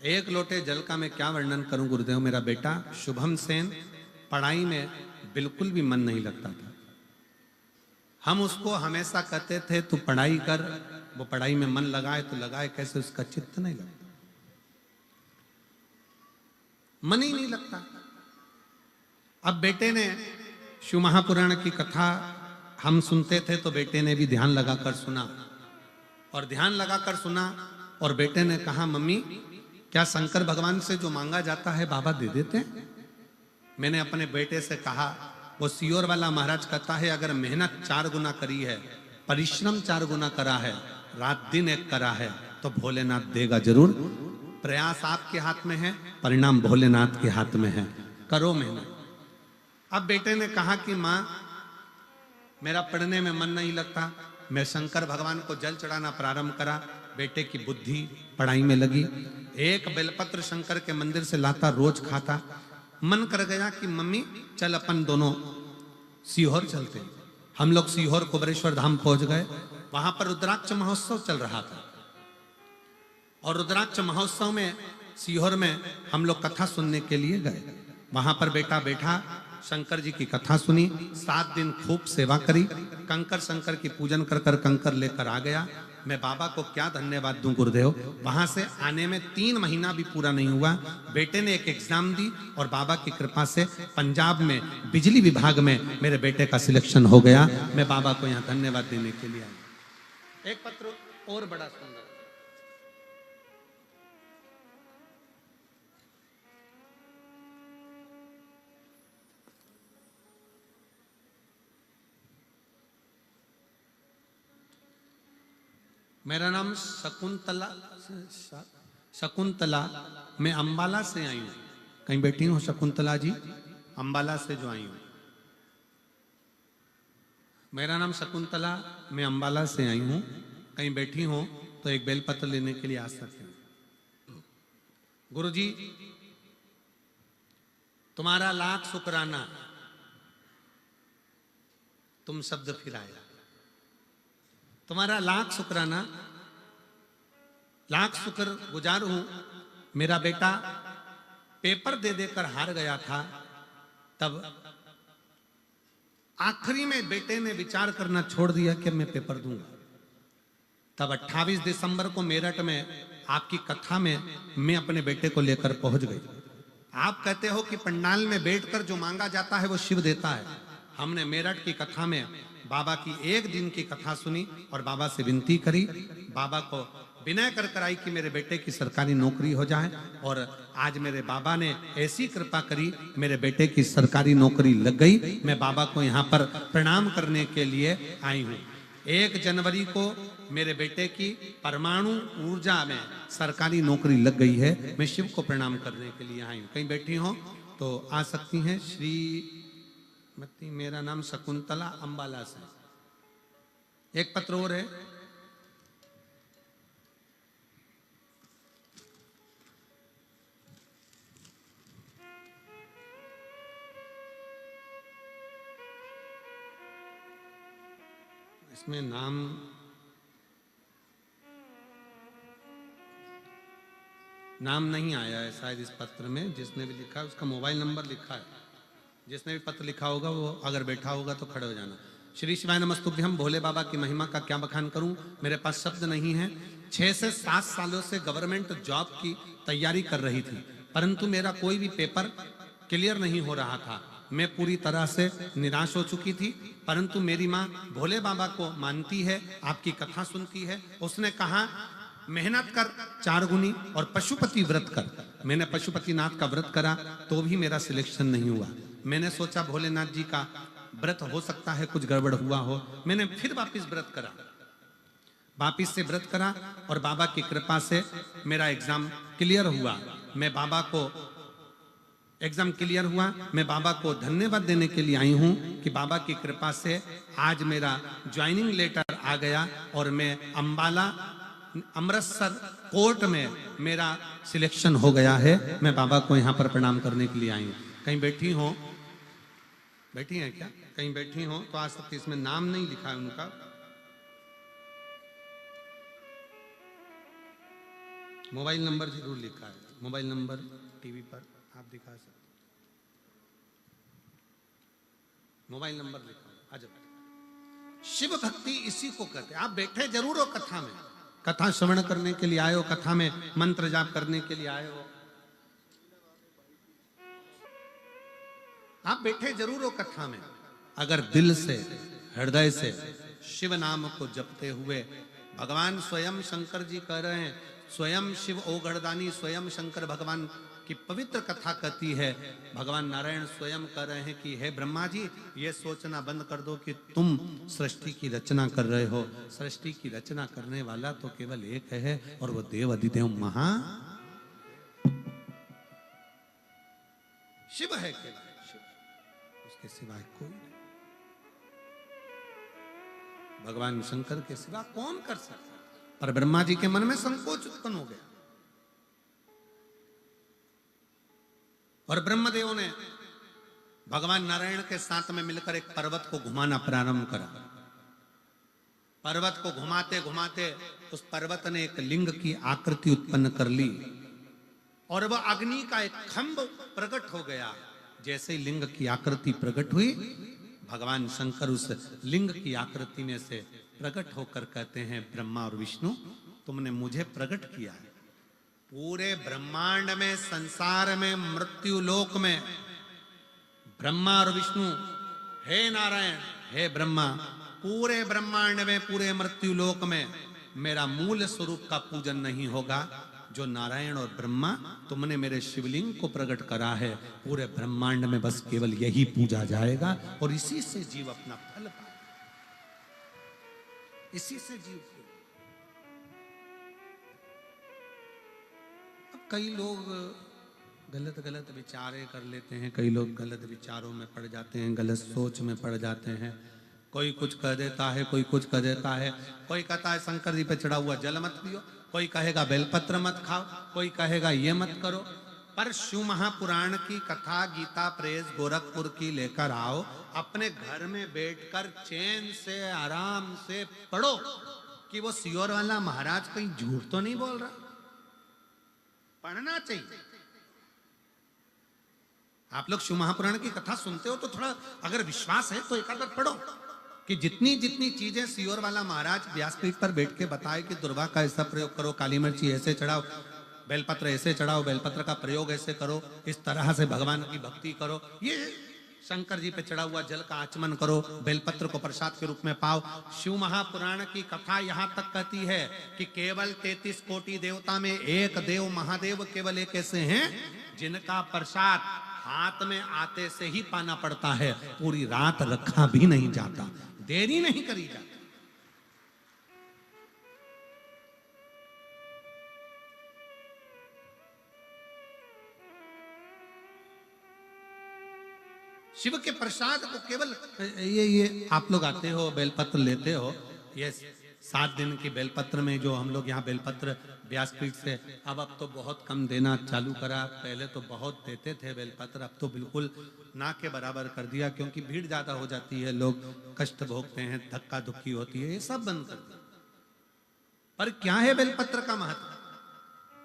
Speaker 1: एक लोटे जल का मैं क्या वर्णन करूं गुरुदेव। मेरा बेटा शुभम सेन पढ़ाई में बिल्कुल भी मन नहीं लगता था। हम उसको हमेशा कहते थे तू पढ़ाई कर, वो पढ़ाई में मन लगाए तो लगाए, कैसे उसका चित्त नहीं लगता, मन ही नहीं लगता। अब बेटे ने शिव महापुराण की कथा हम सुनते थे, तो बेटे ने भी ध्यान लगाकर सुना, और ध्यान लगाकर सुना, और बेटे ने कहा, मम्मी क्या शंकर भगवान से जो मांगा जाता है बाबा दे देते हैं? मैंने अपने बेटे से कहा, वो सियोर वाला महाराज कहता है, अगर मेहनत 4 गुना करी है, परिश्रम 4 गुना करा है, रात दिन एक करा है, तो भोलेनाथ देगा जरूर। प्रयास आपके हाथ में है, परिणाम भोलेनाथ के हाथ में है, करो मेहनत। अब बेटे ने कहा कि माँ मेरा पढ़ने में मन नहीं लगता। मैं शंकर भगवान को जल चढ़ाना प्रारंभ करा, बेटे की बुद्धि पढ़ाई में लगी। एक बेलपत्र शंकर के मंदिर से लाता, रोज खाता। मन कर गया कि मम्मी चल अपन दोनों सीहोर चलते। हम लोग सीहोर कुबरेश्वर धाम पहुंच गए। वहां पर रुद्राक्ष महोत्सव चल रहा था, और रुद्राक्ष महोत्सव में सीहोर में हम लोग कथा सुनने के लिए गए। वहां पर बेटा बैठा, शंकर जी की कथा सुनी, 7 दिन खूब सेवा करी। कंकर शंकर की पूजन कर कर कंकर लेकर आ गया। मैं बाबा को क्या धन्यवाद दूं गुरुदेव। वहां से आने में 3 महीना भी पूरा नहीं हुआ, बेटे ने एक एग्जाम दी और बाबा की कृपा से पंजाब में बिजली विभाग में मेरे बेटे का सिलेक्शन हो गया। मैं बाबा को यहाँ धन्यवाद देने के लिए आया। एक पत्र और बड़ा सुंदर, मेरा नाम शकुंतला, मैं अंबाला से आई हूँ। कहीं बैठी हूँ शकुंतला जी, अंबाला से जो आई हूँ। मेरा नाम शकुंतला, मैं अंबाला से आई हूँ। कहीं बैठी हो तो एक बेलपत्र लेने के लिए आ सकते हैं। गुरुजी तुम्हारा लाख शुक्राना, तुम शब्द फिर आया। तुम्हारा लाख शुक्राना, लाख शुक्र गुजार हूं। मेरा बेटा पेपर दे देकर हार गया था, तब आखिरी में बेटे ने विचार करना छोड़ दिया कि मैं पेपर दूंगा। तब 28 दिसंबर को मेरठ में आपकी कथा में मैं अपने बेटे को लेकर पहुंच गई। आप कहते हो कि पंडाल में बैठकर जो मांगा जाता है वो शिव देता है। हमने मेरठ की कथा में बाबा की 1 दिन की कथा सुनी और बाबा से विनती करी, बाबा को विनय कर कराई कि मेरे बेटे की सरकारी नौकरी हो जाए। और आज मेरे बाबा ने ऐसी कृपा करी, मेरे बेटे की सरकारी नौकरी लग गई। मैं बाबा को यहाँ पर प्रणाम करने के लिए आई हूँ। 1 जनवरी को मेरे बेटे की परमाणु ऊर्जा में सरकारी नौकरी लग गई है। मैं शिव को प्रणाम करने के लिए आई हूँ। कहीं बैठी हो तो आ सकती हैं। श्रीमती, मेरा नाम शकुंतला, अंबाला से। एक पत्र और है, इसमें नाम नहीं आया है शायद इस पत्र में। जिसने भी लिखा है उसका मोबाइल नंबर लिखा है। जिसने भी पत्र लिखा होगा वो अगर बैठा होगा तो खड़े हो जाना। श्री शिवाय नमस्तुभ्यम। भोले बाबा की महिमा का क्या बखान करूं, मेरे पास शब्द नहीं है। 6 से 7 सालों से गवर्नमेंट जॉब की तैयारी कर रही थी, परंतु मेरा कोई भी पेपर क्लियर नहीं हो रहा था। मैं पूरी तरह से निराश हो चुकी थी, परंतु मेरी माँ भोले बाबा को मानती है, आपकी कथा सुनती है। उसने कहा मेहनत कर 4 गुनी और पशुपति व्रत कर। मैंने पशुपतिनाथ का व्रत करा तो भी मेरा सिलेक्शन नहीं हुआ। मैंने सोचा भोलेनाथ जी का व्रत हो सकता है कुछ गड़बड़ हुआ हो। मैंने फिर वापस व्रत करा, वापिस से व्रत करा और बाबा की कृपा से मेरा एग्जाम क्लियर हुआ। मैं बाबा को एग्जाम क्लियर हुआ। मैं बाबा को धन्यवाद देने के लिए आई हूँ कि बाबा की कृपा से आज मेरा ज्वाइनिंग लेटर आ गया और मैं अंबाला अमृतसर कोर्ट में मेरा सिलेक्शन हो गया है। मैं बाबा को यहाँ पर प्रणाम करने के लिए आई हूँ। कहीं बैठी हो, बैठी हैं क्या? कहीं बैठी हो तो आ सकती। इसमें नाम नहीं लिखा है उनका। मोबाइल नंबर जरूर लिखा है। मोबाइल नंबर टीवी पर आप दिखा सकते, मोबाइल नंबर लिखा है। आज शिव भक्ति इसी को कहते हैं। आप बैठे जरूर हो कथा में, कथा श्रवण करने के लिए आए हो, कथा में मंत्र जाप करने के लिए आए हो, आप बैठे जरूर हो कथा में। अगर दिल से हृदय से शिव नाम को जपते हुए, भगवान स्वयं शंकर जी कह रहे हैं, स्वयं शिव ओगढ़दानी, स्वयं शंकर भगवान की पवित्र कथा कहती है। भगवान नारायण स्वयं कह रहे हैं कि हे ब्रह्मा जी, ये सोचना बंद कर दो कि तुम सृष्टि की रचना कर रहे हो। सृष्टि की रचना करने वाला तो केवल एक है और वो देव अधिदेव महा शिव है। केवल शिव, उसके सिवाय कोई नहीं। भगवान शंकर के सिवा कौन कर सकता? पर ब्रह्मा जी के मन में संकोच उत्पन्न हो गया और ब्रह्मदेव ने भगवान नारायण के साथ में मिलकर एक पर्वत को घुमाना प्रारंभ करा। पर्वत को घुमाते घुमाते उस पर्वत ने एक लिंग की आकृति उत्पन्न कर ली और वह अग्नि का एक खंभ प्रकट हो गया। जैसे ही लिंग की आकृति प्रकट हुई, भगवान शंकर उस लिंग की आकृति में से प्रकट होकर कहते हैं ब्रह्मा और विष्णु तुमने मुझे प्रकट किया है। पूरे ब्रह्मांड में, संसार में, मृत्यु लोक में ब्रह्मा और विष्णु, हे नारायण, हे ब्रह्मा, पूरे ब्रह्मांड में, पूरे मृत्यु लोक में मेरा मूल स्वरूप का पूजन नहीं होगा। जो नारायण और ब्रह्मा तुमने मेरे शिवलिंग को प्रकट करा है, पूरे ब्रह्मांड में बस केवल यही पूजा जाएगा और इसी से जीव अपना फल पाए, इसी से जीव। अब कई लोग गलत गलत विचारे कर लेते हैं, कई लोग गलत विचारों में पड़ जाते हैं, गलत सोच में पड़ जाते हैं। कोई कुछ कह देता है, कोई कुछ कह देता है। कोई कहता है शंकर जी पे चढ़ा हुआ जल मत पियो, कोई कहेगा बेलपत्र मत खाओ, कोई कहेगा ये मत करो। पर शिव महापुराण की कथा, गीता प्रेस गोरखपुर की लेकर आओ, अपने घर में बैठकर चैन से आराम से पढ़ो कि वो सियोर वाला महाराज कहीं झूठ तो नहीं बोल रहा। पढ़ना चाहिए। आप लोग शिव महापुराण की कथा सुनते हो तो थोड़ा अगर विश्वास है तो एक आध बार पढ़ो कि जितनी जितनी चीजें सियोर वाला महाराज व्यासपीठ पर बैठ के बताए कि दुर्वा का ऐसा प्रयोग करो, काली मिर्ची ऐसे चढ़ाओ, बेलपत्र ऐसे चढ़ाओ, बेलपत्र का प्रयोग ऐसे करो, इस तरह से भगवान की भक्ति करो, ये शंकर जी पे चढ़ा हुआ जल का आचमन करो, बेलपत्र को प्रसाद के रूप में पाओ। शिव महापुराण की कथा यहां तक कहती है कि केवल 33 कोटि देवता में एक देव महादेव केवल एक ऐसे हैं जिनका प्रसाद हाथ में आते से ही पाना पड़ता है, पूरी रात रखा भी नहीं जाता, देरी नहीं करी जाती। शिव के प्रसाद को केवल ये आप लोग आते हो, बेलपत्र लेते हो, ये 7 दिन की बेलपत्र में जो हम लोग यहाँ बेलपत्र व्यासपीठ से अब तो बहुत कम देना चालू करा। पहले तो बहुत देते थे बेलपत्र, अब तो बिल्कुल ना के बराबर कर दिया, क्योंकि भीड़ ज्यादा हो जाती है, लोग कष्ट भोगते हैं, धक्का धुक्की होती है, ये सब बंद कर दिया। पर क्या है बेलपत्र का महत्व?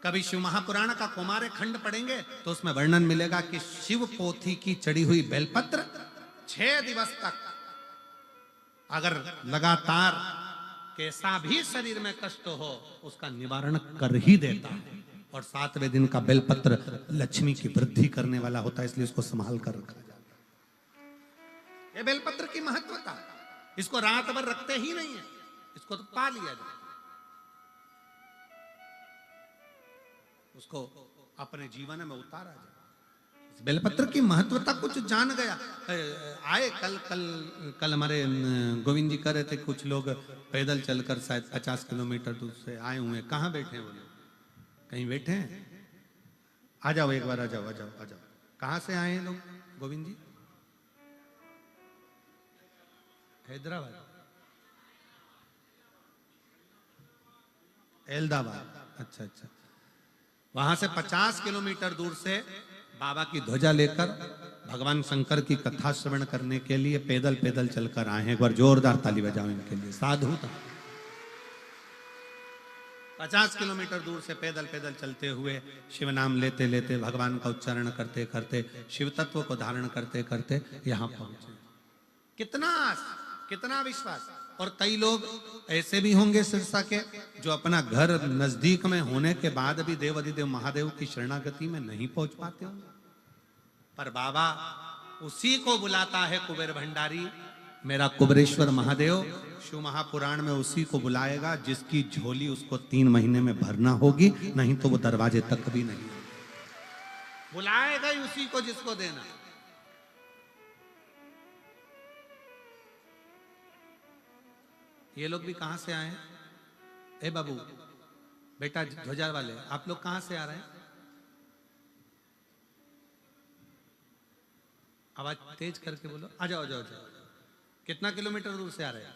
Speaker 1: कभी शिव महापुराण का कुमार खंड पढ़ेंगे तो उसमें वर्णन मिलेगा कि शिव पोथी की चढ़ी हुई बेलपत्र 6 दिवस तक अगर लगातार कैसा भी शरीर में कष्ट हो उसका निवारण कर ही देता है। और 7वें दिन का बेलपत्र लक्ष्मी की वृद्धि करने वाला होता है, इसलिए इसको संभाल कर रखा जाता है। ये बेलपत्र की महत्वता, इसको रात भर रखते ही नहीं है, इसको तो पा लिया जाए, उसको अपने जीवन में उतारा जाए। बेलपत्र की महत्वता कुछ जान गया। आए कल हमारे गोविंद जी कह रहे थे, कुछ लोग पैदल चलकर शायद 50 किलोमीटर दूर से आए हुए। कहाँ बैठे हैं वो लोग? कहीं बैठे हैं? आ जाओ एक बार, आ जाओ आ जाओ आ जाओ। कहाँ से आए हैं लोग गोविंद जी? हैदराबाद, अहमदाबाद, अच्छा अच्छा। वहां से 50 किलोमीटर दूर से बाबा की ध्वजा लेकर भगवान शंकर की कथा श्रवण करने के लिए पैदल पैदल चलकर आए हैं। एक बार जोरदार ताली बजाओ इनके लिए। साधु था। 50 किलोमीटर दूर से पैदल पैदल चलते हुए शिव नाम लेते लेते भगवान का उच्चारण करते करते शिव तत्व को धारण करते करते यहाँ पहुंचे। कितना विश्वास। और कई लोग ऐसे भी होंगे सिरसा के जो अपना घर नजदीक में होने के बाद भी देव अधिदेव महादेव की शरणागति में नहीं पहुंच पाते होंगे, पर बाबा उसी को बुलाता है कुबेर भंडारी, मेरा कुबेरेश्वर महादेव। शिव महापुराण में उसी को बुलाएगा जिसकी झोली उसको 3 महीने में भरना होगी, नहीं तो वो दरवाजे तक भी नहीं बुलाएगा ही उसी को जिसको देना। ये लोग भी कहां से आए हैं? ए बाबू, बेटा ध्वजा वाले, आप लोग कहां से आ रहे हैं? आवाज तेज करके बोलो। आ जाओ जाओ जाओ। कितना किलोमीटर दूर से आ रहे हैं?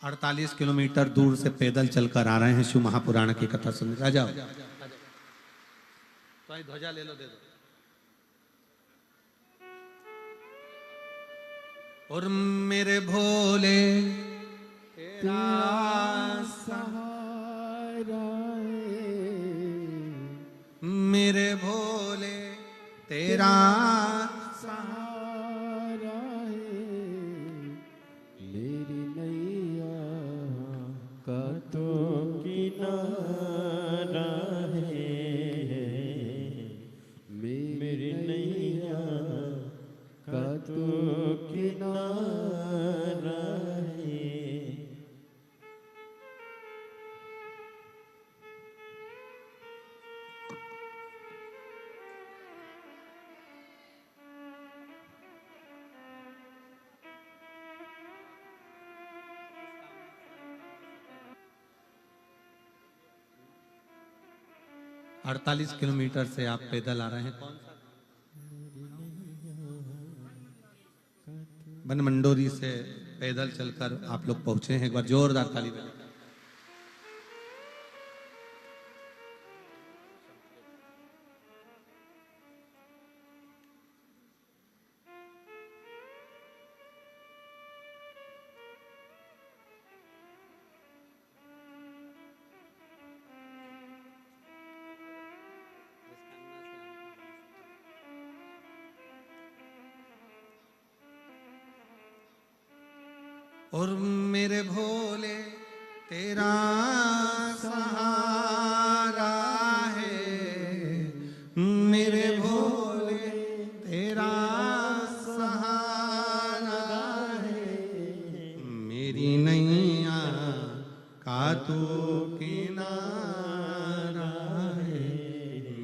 Speaker 1: 48 किलोमीटर दूर से पैदल चलकर आ रहे हैं शिव महापुराण की कथा सुनने। आ जाओ। तो ध्वजा ले लो, दे दो। और मेरे भोले तेरा
Speaker 2: सहारा है,
Speaker 1: मेरे भोले तेरा
Speaker 2: सहारा है,
Speaker 1: 48 किलोमीटर से आप पैदल आ रहे हैं। कौन सा? बनमंडोरी से पैदल चलकर आप लोग पहुंचे हैं। एक बार जोरदार ताली बजाएं। और मेरे भोले तेरा सहारा है, मेरे भोले तेरा सहारा है, मेरी नैया का तू किनारा है,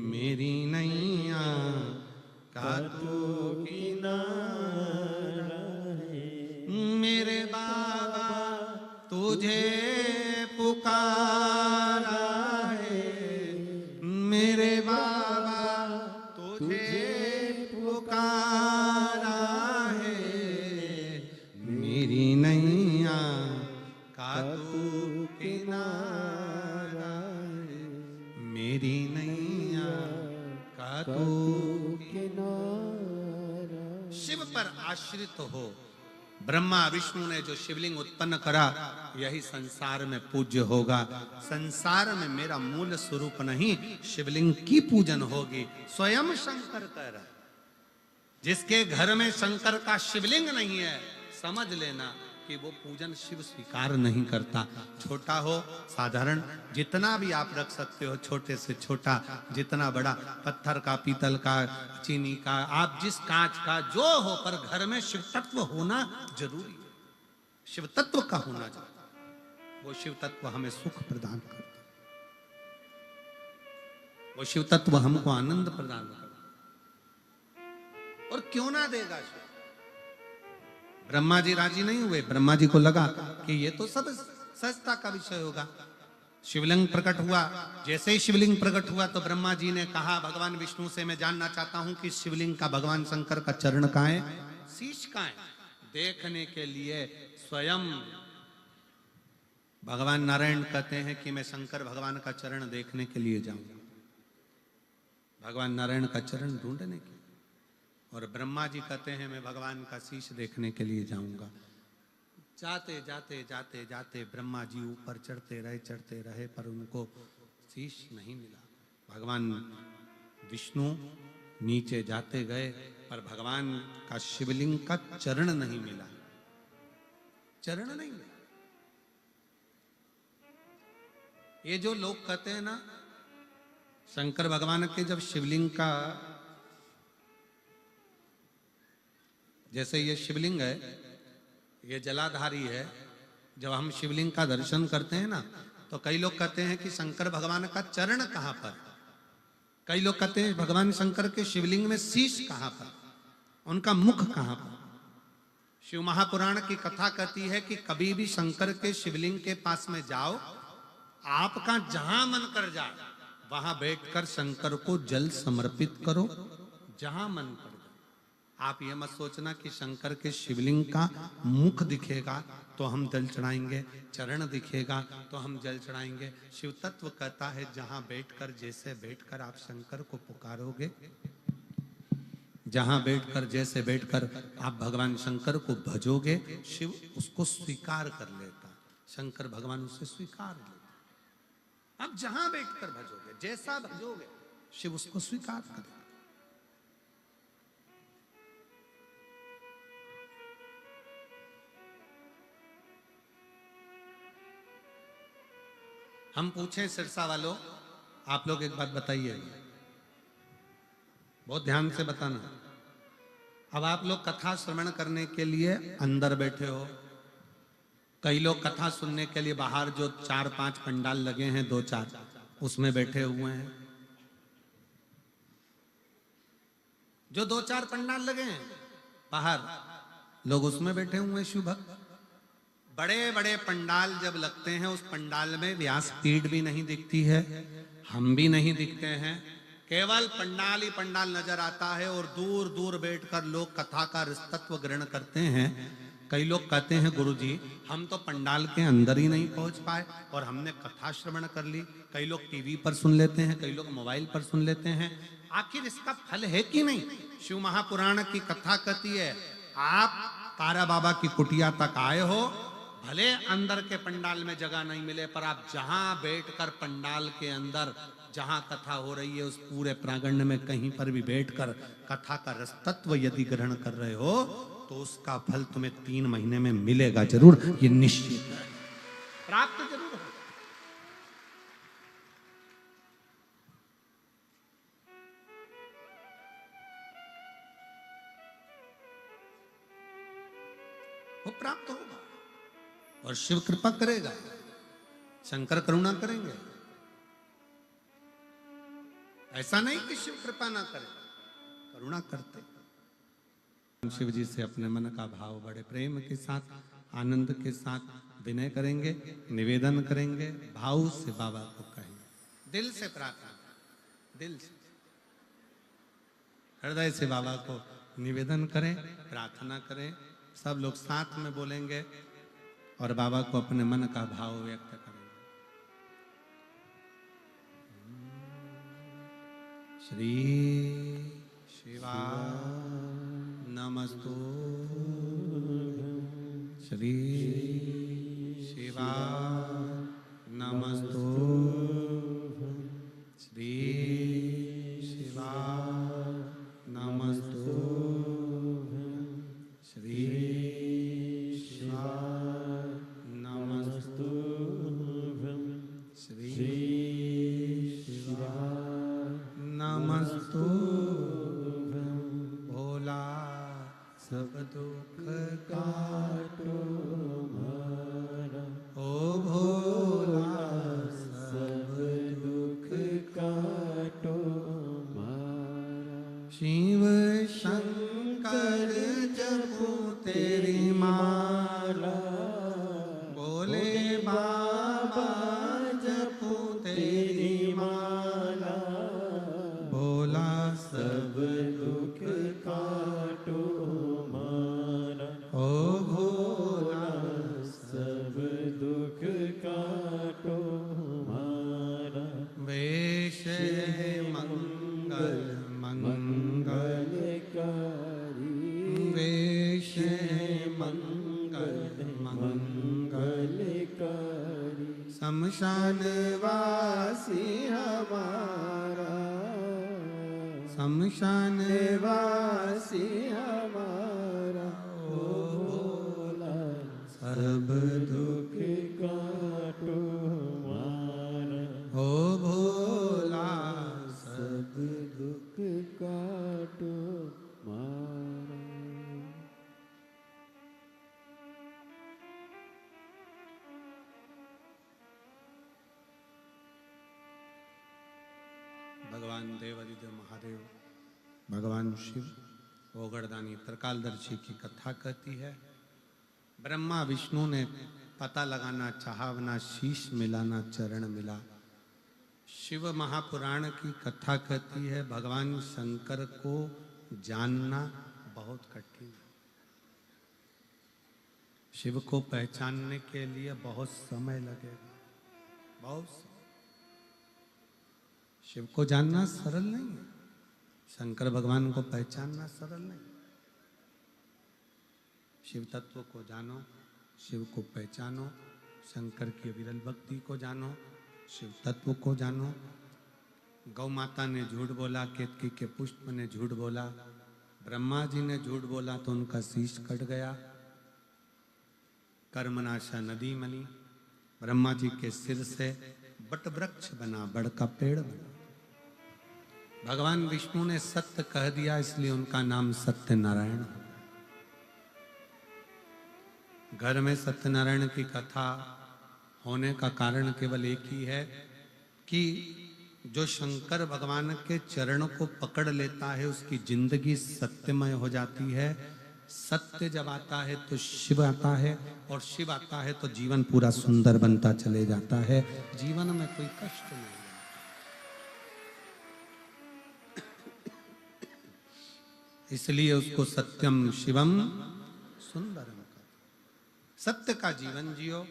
Speaker 1: मेरी नैया का तू किनारा है, मेरे बाबा तुझे पुकारा है, मेरे बाबा तुझे पुकारा है, मेरी नैया का तू किनारा है, मेरी नैया का तू किनारा। शिव पर आश्रित हो। ब्रह्मा विष्णु ने जो शिवलिंग उत्पन्न करा यही संसार में पूज्य होगा। संसार में मेरा मूल स्वरूप नहीं, शिवलिंग की पूजन होगी। स्वयं शंकर कह रहा है, जिसके घर में शंकर का शिवलिंग नहीं है समझ लेना कि वो पूजन शिव स्वीकार नहीं करता। छोटा हो साधारण जितना भी आप रख सकते हो, छोटे से छोटा जितना बड़ा, पत्थर का, पीतल का, चीनी का, आप जिस कांच का जो हो, पर घर में शिव तत्व होना जरूरी है। शिव तत्व का होना जरूरी। वो शिव तत्व हमें सुख प्रदान करता, वो शिव तत्व हमको आनंद प्रदान करता। और क्यों ना देगा शिव? ब्रह्मा जी राजी नहीं हुए। ब्रह्मा जी को लगा कि ये तो सब सहजता का विषय होगा। शिवलिंग प्रकट हुआ। जैसे ही शिवलिंग प्रकट हुआ तो ब्रह्मा जी ने कहा भगवान विष्णु से, मैं जानना चाहता हूं कि शिवलिंग का भगवान शंकर का चरण कहाँ है, शीश कहाँ है। देखने के लिए स्वयं भगवान नारायण कहते हैं कि मैं शंकर भगवान का चरण देखने के लिए जाऊंगा, भगवान नारायण का चरण ढूंढने के। और ब्रह्मा जी कहते हैं मैं भगवान का शीश देखने के लिए जाऊंगा। जाते जाते जाते जाते ब्रह्मा जी ऊपर चढ़ते रहे पर उनको शीश नहीं मिला। भगवान विष्णु नीचे जाते गए पर भगवान का शिवलिंग का चरण नहीं मिला, चरण नहीं मिला। ये जो लोग कहते हैं ना, शंकर भगवान के जब शिवलिंग का, जैसे ये शिवलिंग है, ये जलाधारी है, जब हम शिवलिंग का दर्शन करते हैं ना तो कई लोग कहते हैं कि शंकर भगवान का चरण कहां पर, कई लोग कहते हैं भगवान शंकर के शिवलिंग में शीश कहां पर, उनका मुख कहां पर। शिव महापुराण की कथा कहती है कि कभी भी शंकर के शिवलिंग के पास में जाओ, आपका जहां मन कर जाए वहां बैठकर शंकर को जल समर्पित करो, जहां मन कर जाए। आप ये मत सोचना कि शंकर के शिवलिंग का मुख दिखेगा तो हम जल चढ़ाएंगे, चरण दिखेगा तो हम जल चढ़ाएंगे। शिव तत्व कहता है जहां बैठकर, जैसे बैठकर आप शंकर को पुकारोगे, जहां बैठकर जैसे बैठकर आप भगवान शंकर को भजोगे, शिव उसको स्वीकार कर लेता, शंकर भगवान उसे स्वीकार लेता। आप जहां बैठकर भजोगे, जैसा भजोगे, शिव उसको स्वीकार करेगा। हम पूछें सिरसा वालों, आप लोग एक बात बताइए, बहुत ध्यान से बताना। अब आप लोग कथा श्रवण करने के लिए अंदर बैठे हो, कई लोग कथा सुनने के लिए बाहर जो 4-5 पंडाल लगे हैं, 2-4, उसमें बैठे हुए हैं। जो 2-4 पंडाल लगे हैं बाहर, लोग उसमें बैठे हुए हैं शिव भक्त। बड़े बड़े पंडाल जब लगते हैं, उस पंडाल में व्यासपीठ भी नहीं दिखती है, हम भी नहीं दिखते हैं, केवल पंडाल ही पंडाल नजर आता है और दूर दूर बैठकर लोग कथा का रसतत्व ग्रहण करते हैं। कई लोग कहते हैं गुरुजी हम तो पंडाल के अंदर ही नहीं पहुंच पाए और हमने कथा श्रवण कर ली। कई लोग टीवी पर सुन लेते हैं, कई लोग मोबाइल पर सुन लेते हैं, आखिर इसका फल है कि नहीं? शिव महापुराण की कथा कहती है आप तारा बाबा की कुटिया तक आए हो, भले अंदर के पंडाल में जगह नहीं मिले, पर आप जहां बैठकर पंडाल के अंदर जहां कथा हो रही है उस पूरे प्रांगण में कहीं पर भी बैठकर कथा का रस तत्व यदि ग्रहण कर रहे हो तो उसका फल तुम्हें 3 महीने में मिलेगा जरूर, ये निश्चित है, प्राप्त जरूर हो। वो प्राप्त होगा और शिव कृपा करेगा, शंकर करुणा करेंगे। ऐसा नहीं कि शिव कृपा ना करे, करुणा करते। शिव जी से अपने मन का भाव बड़े प्रेम के साथ, आनंद के साथ विनय करेंगे, निवेदन करेंगे, भाव से बाबा को कहेंगे, दिल से प्रार्थना, दिल से हृदय से बाबा को निवेदन करें, प्रार्थना करें। सब लोग साथ में बोलेंगे और बाबा को अपने मन का भाव व्यक्त करेंगे। श्री शिवा नमस्तु, श्री शिवा नमस्तु, श्री शिवा नमस्तु, श्री शिवा नमस्तु, श्री शिवा नमस्तु। भोला सब दुख काटो हमारा, ओ भोला सब दुख काटो हमारा। शिव शंकर जपो तेरी माला, बोले बाबा जपो तेरी माला, भोला सब दुख काटो हमारा, ओ भोला सब दुख काटो हमारा। वेश है मंगल मंगलकारी, वेश है मंगल मंगलकारी, शमशान वासी हमारा, शमशान वासी हमारा, ओ भोला सब दुख काटो हमारा, ओ भोला सब दुख काटो हमारा। भगवान देवादिदेव महादेव, भगवान शिव ओगड़दानी त्रिकालदर्शी की कथा कहती है। ब्रह्मा विष्णु ने पता लगाना चाहवना, शीश मिलाना चरण मिला। शिव महापुराण की कथा कहती है भगवान शंकर को जानना बहुत कठिन है। शिव को पहचानने के लिए बहुत समय लगेगा, बहुत समय। शिव को जानना सरल नहीं है, शंकर भगवान को पहचानना सरल नहीं। शिव तत्व को जानो, शिव को पहचानो, शंकर की विरल भक्ति को जानो, शिव तत्व को जानो। गौ माता ने झूठ बोला, केतकी के पुष्प ने झूठ बोला, ब्रह्मा जी ने झूठ बोला तो उनका शीश कट गया। कर्मनाशा नदी मनी, ब्रह्मा जी के सिर से बट वृक्ष बना, बड़ का पेड़ बना। भगवान विष्णु ने सत्य कह दिया, इसलिए उनका नाम सत्यनारायण। घर में सत्यनारायण की कथा होने का कारण केवल एक ही है कि जो शंकर भगवान के चरण को पकड़ लेता है उसकी जिंदगी सत्यमय हो जाती है। सत्य जब आता है तो शिव आता है, और शिव आता है तो जीवन पूरा सुंदर बनता चले जाता है, जीवन में कोई कष्ट नहीं। इसलिए उसको सत्यम शिवम सुंदरम का। सत्य का जीवन जियो,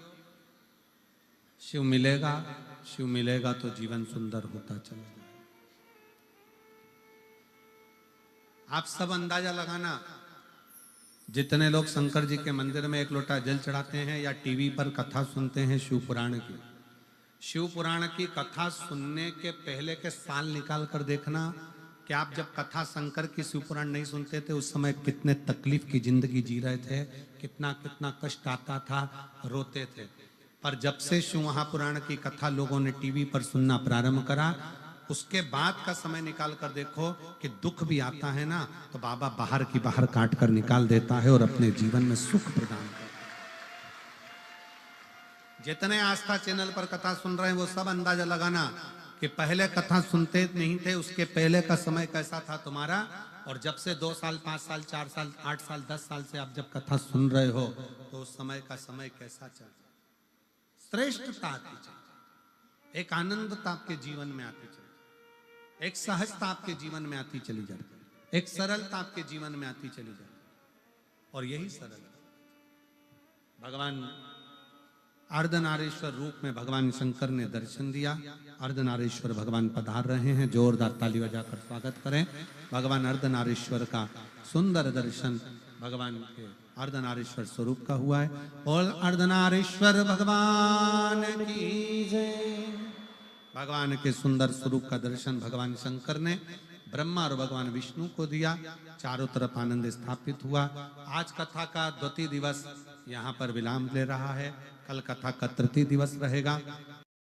Speaker 1: शिव मिलेगा तो जीवन सुंदर होता चला जाए। आप सब अंदाजा लगाना, जितने लोग शंकर जी के मंदिर में एक लोटा जल चढ़ाते हैं या टीवी पर कथा सुनते हैं शिव पुराण की कथा सुनने के पहले के साल निकाल कर देखना कि आप जब कथा शंकर की शिव पुराण नहीं सुनते थे उस समय कितने तकलीफ की जिंदगी जी रहे थे, कितना कितना कष्ट आता था, रोते थे। पर जब से शिव महापुराण की कथा लोगों ने टीवी पर सुनना प्रारंभ करा, उसके बाद का समय निकाल कर देखो कि दुख भी आता है ना तो बाबा बाहर की बाहर काट कर निकाल देता है और अपने जीवन में सुख प्रदान करता है। जितने आस्था चैनल पर कथा सुन रहे हैं वो सब अंदाजा लगाना कि पहले कथा सुनते नहीं थे, उसके पहले का समय कैसा था तुम्हारा, और जब से 2 साल 5 साल 4 साल 8 साल 10 साल से आप जब कथा सुन रहे हो तो उस समय का समय कैसा चल रहा है। श्रेष्ठता आती चली, एक आनंदता आपके जीवन में आती चली, एक सहजता आपके जीवन में आती चली जाती, एक सरलता आपके जीवन में आती चली जाती। और यही सरलता भगवान अर्धनारीश्वर रूप में भगवान शंकर ने दर्शन दिया। अर्धनारीश्वर भगवान पधार रहे हैं, जोरदार ताली बजाकर स्वागत करें। भगवान अर्धनारीश्वर का सुंदर दर्शन भगवान के अर्धनारीश्वर स्वरूप का हुआ है। और अर्धनारीश्वर भगवान की जय। भगवान के सुंदर स्वरूप का दर्शन भगवान शंकर ने ब्रह्मा और भगवान विष्णु को दिया, चारों तरफ आनंद स्थापित हुआ। आज कथा का द्वितीय दिवस यहाँ पर विराम ले रहा है, कल कथा का तृतीय दिवस रहेगा।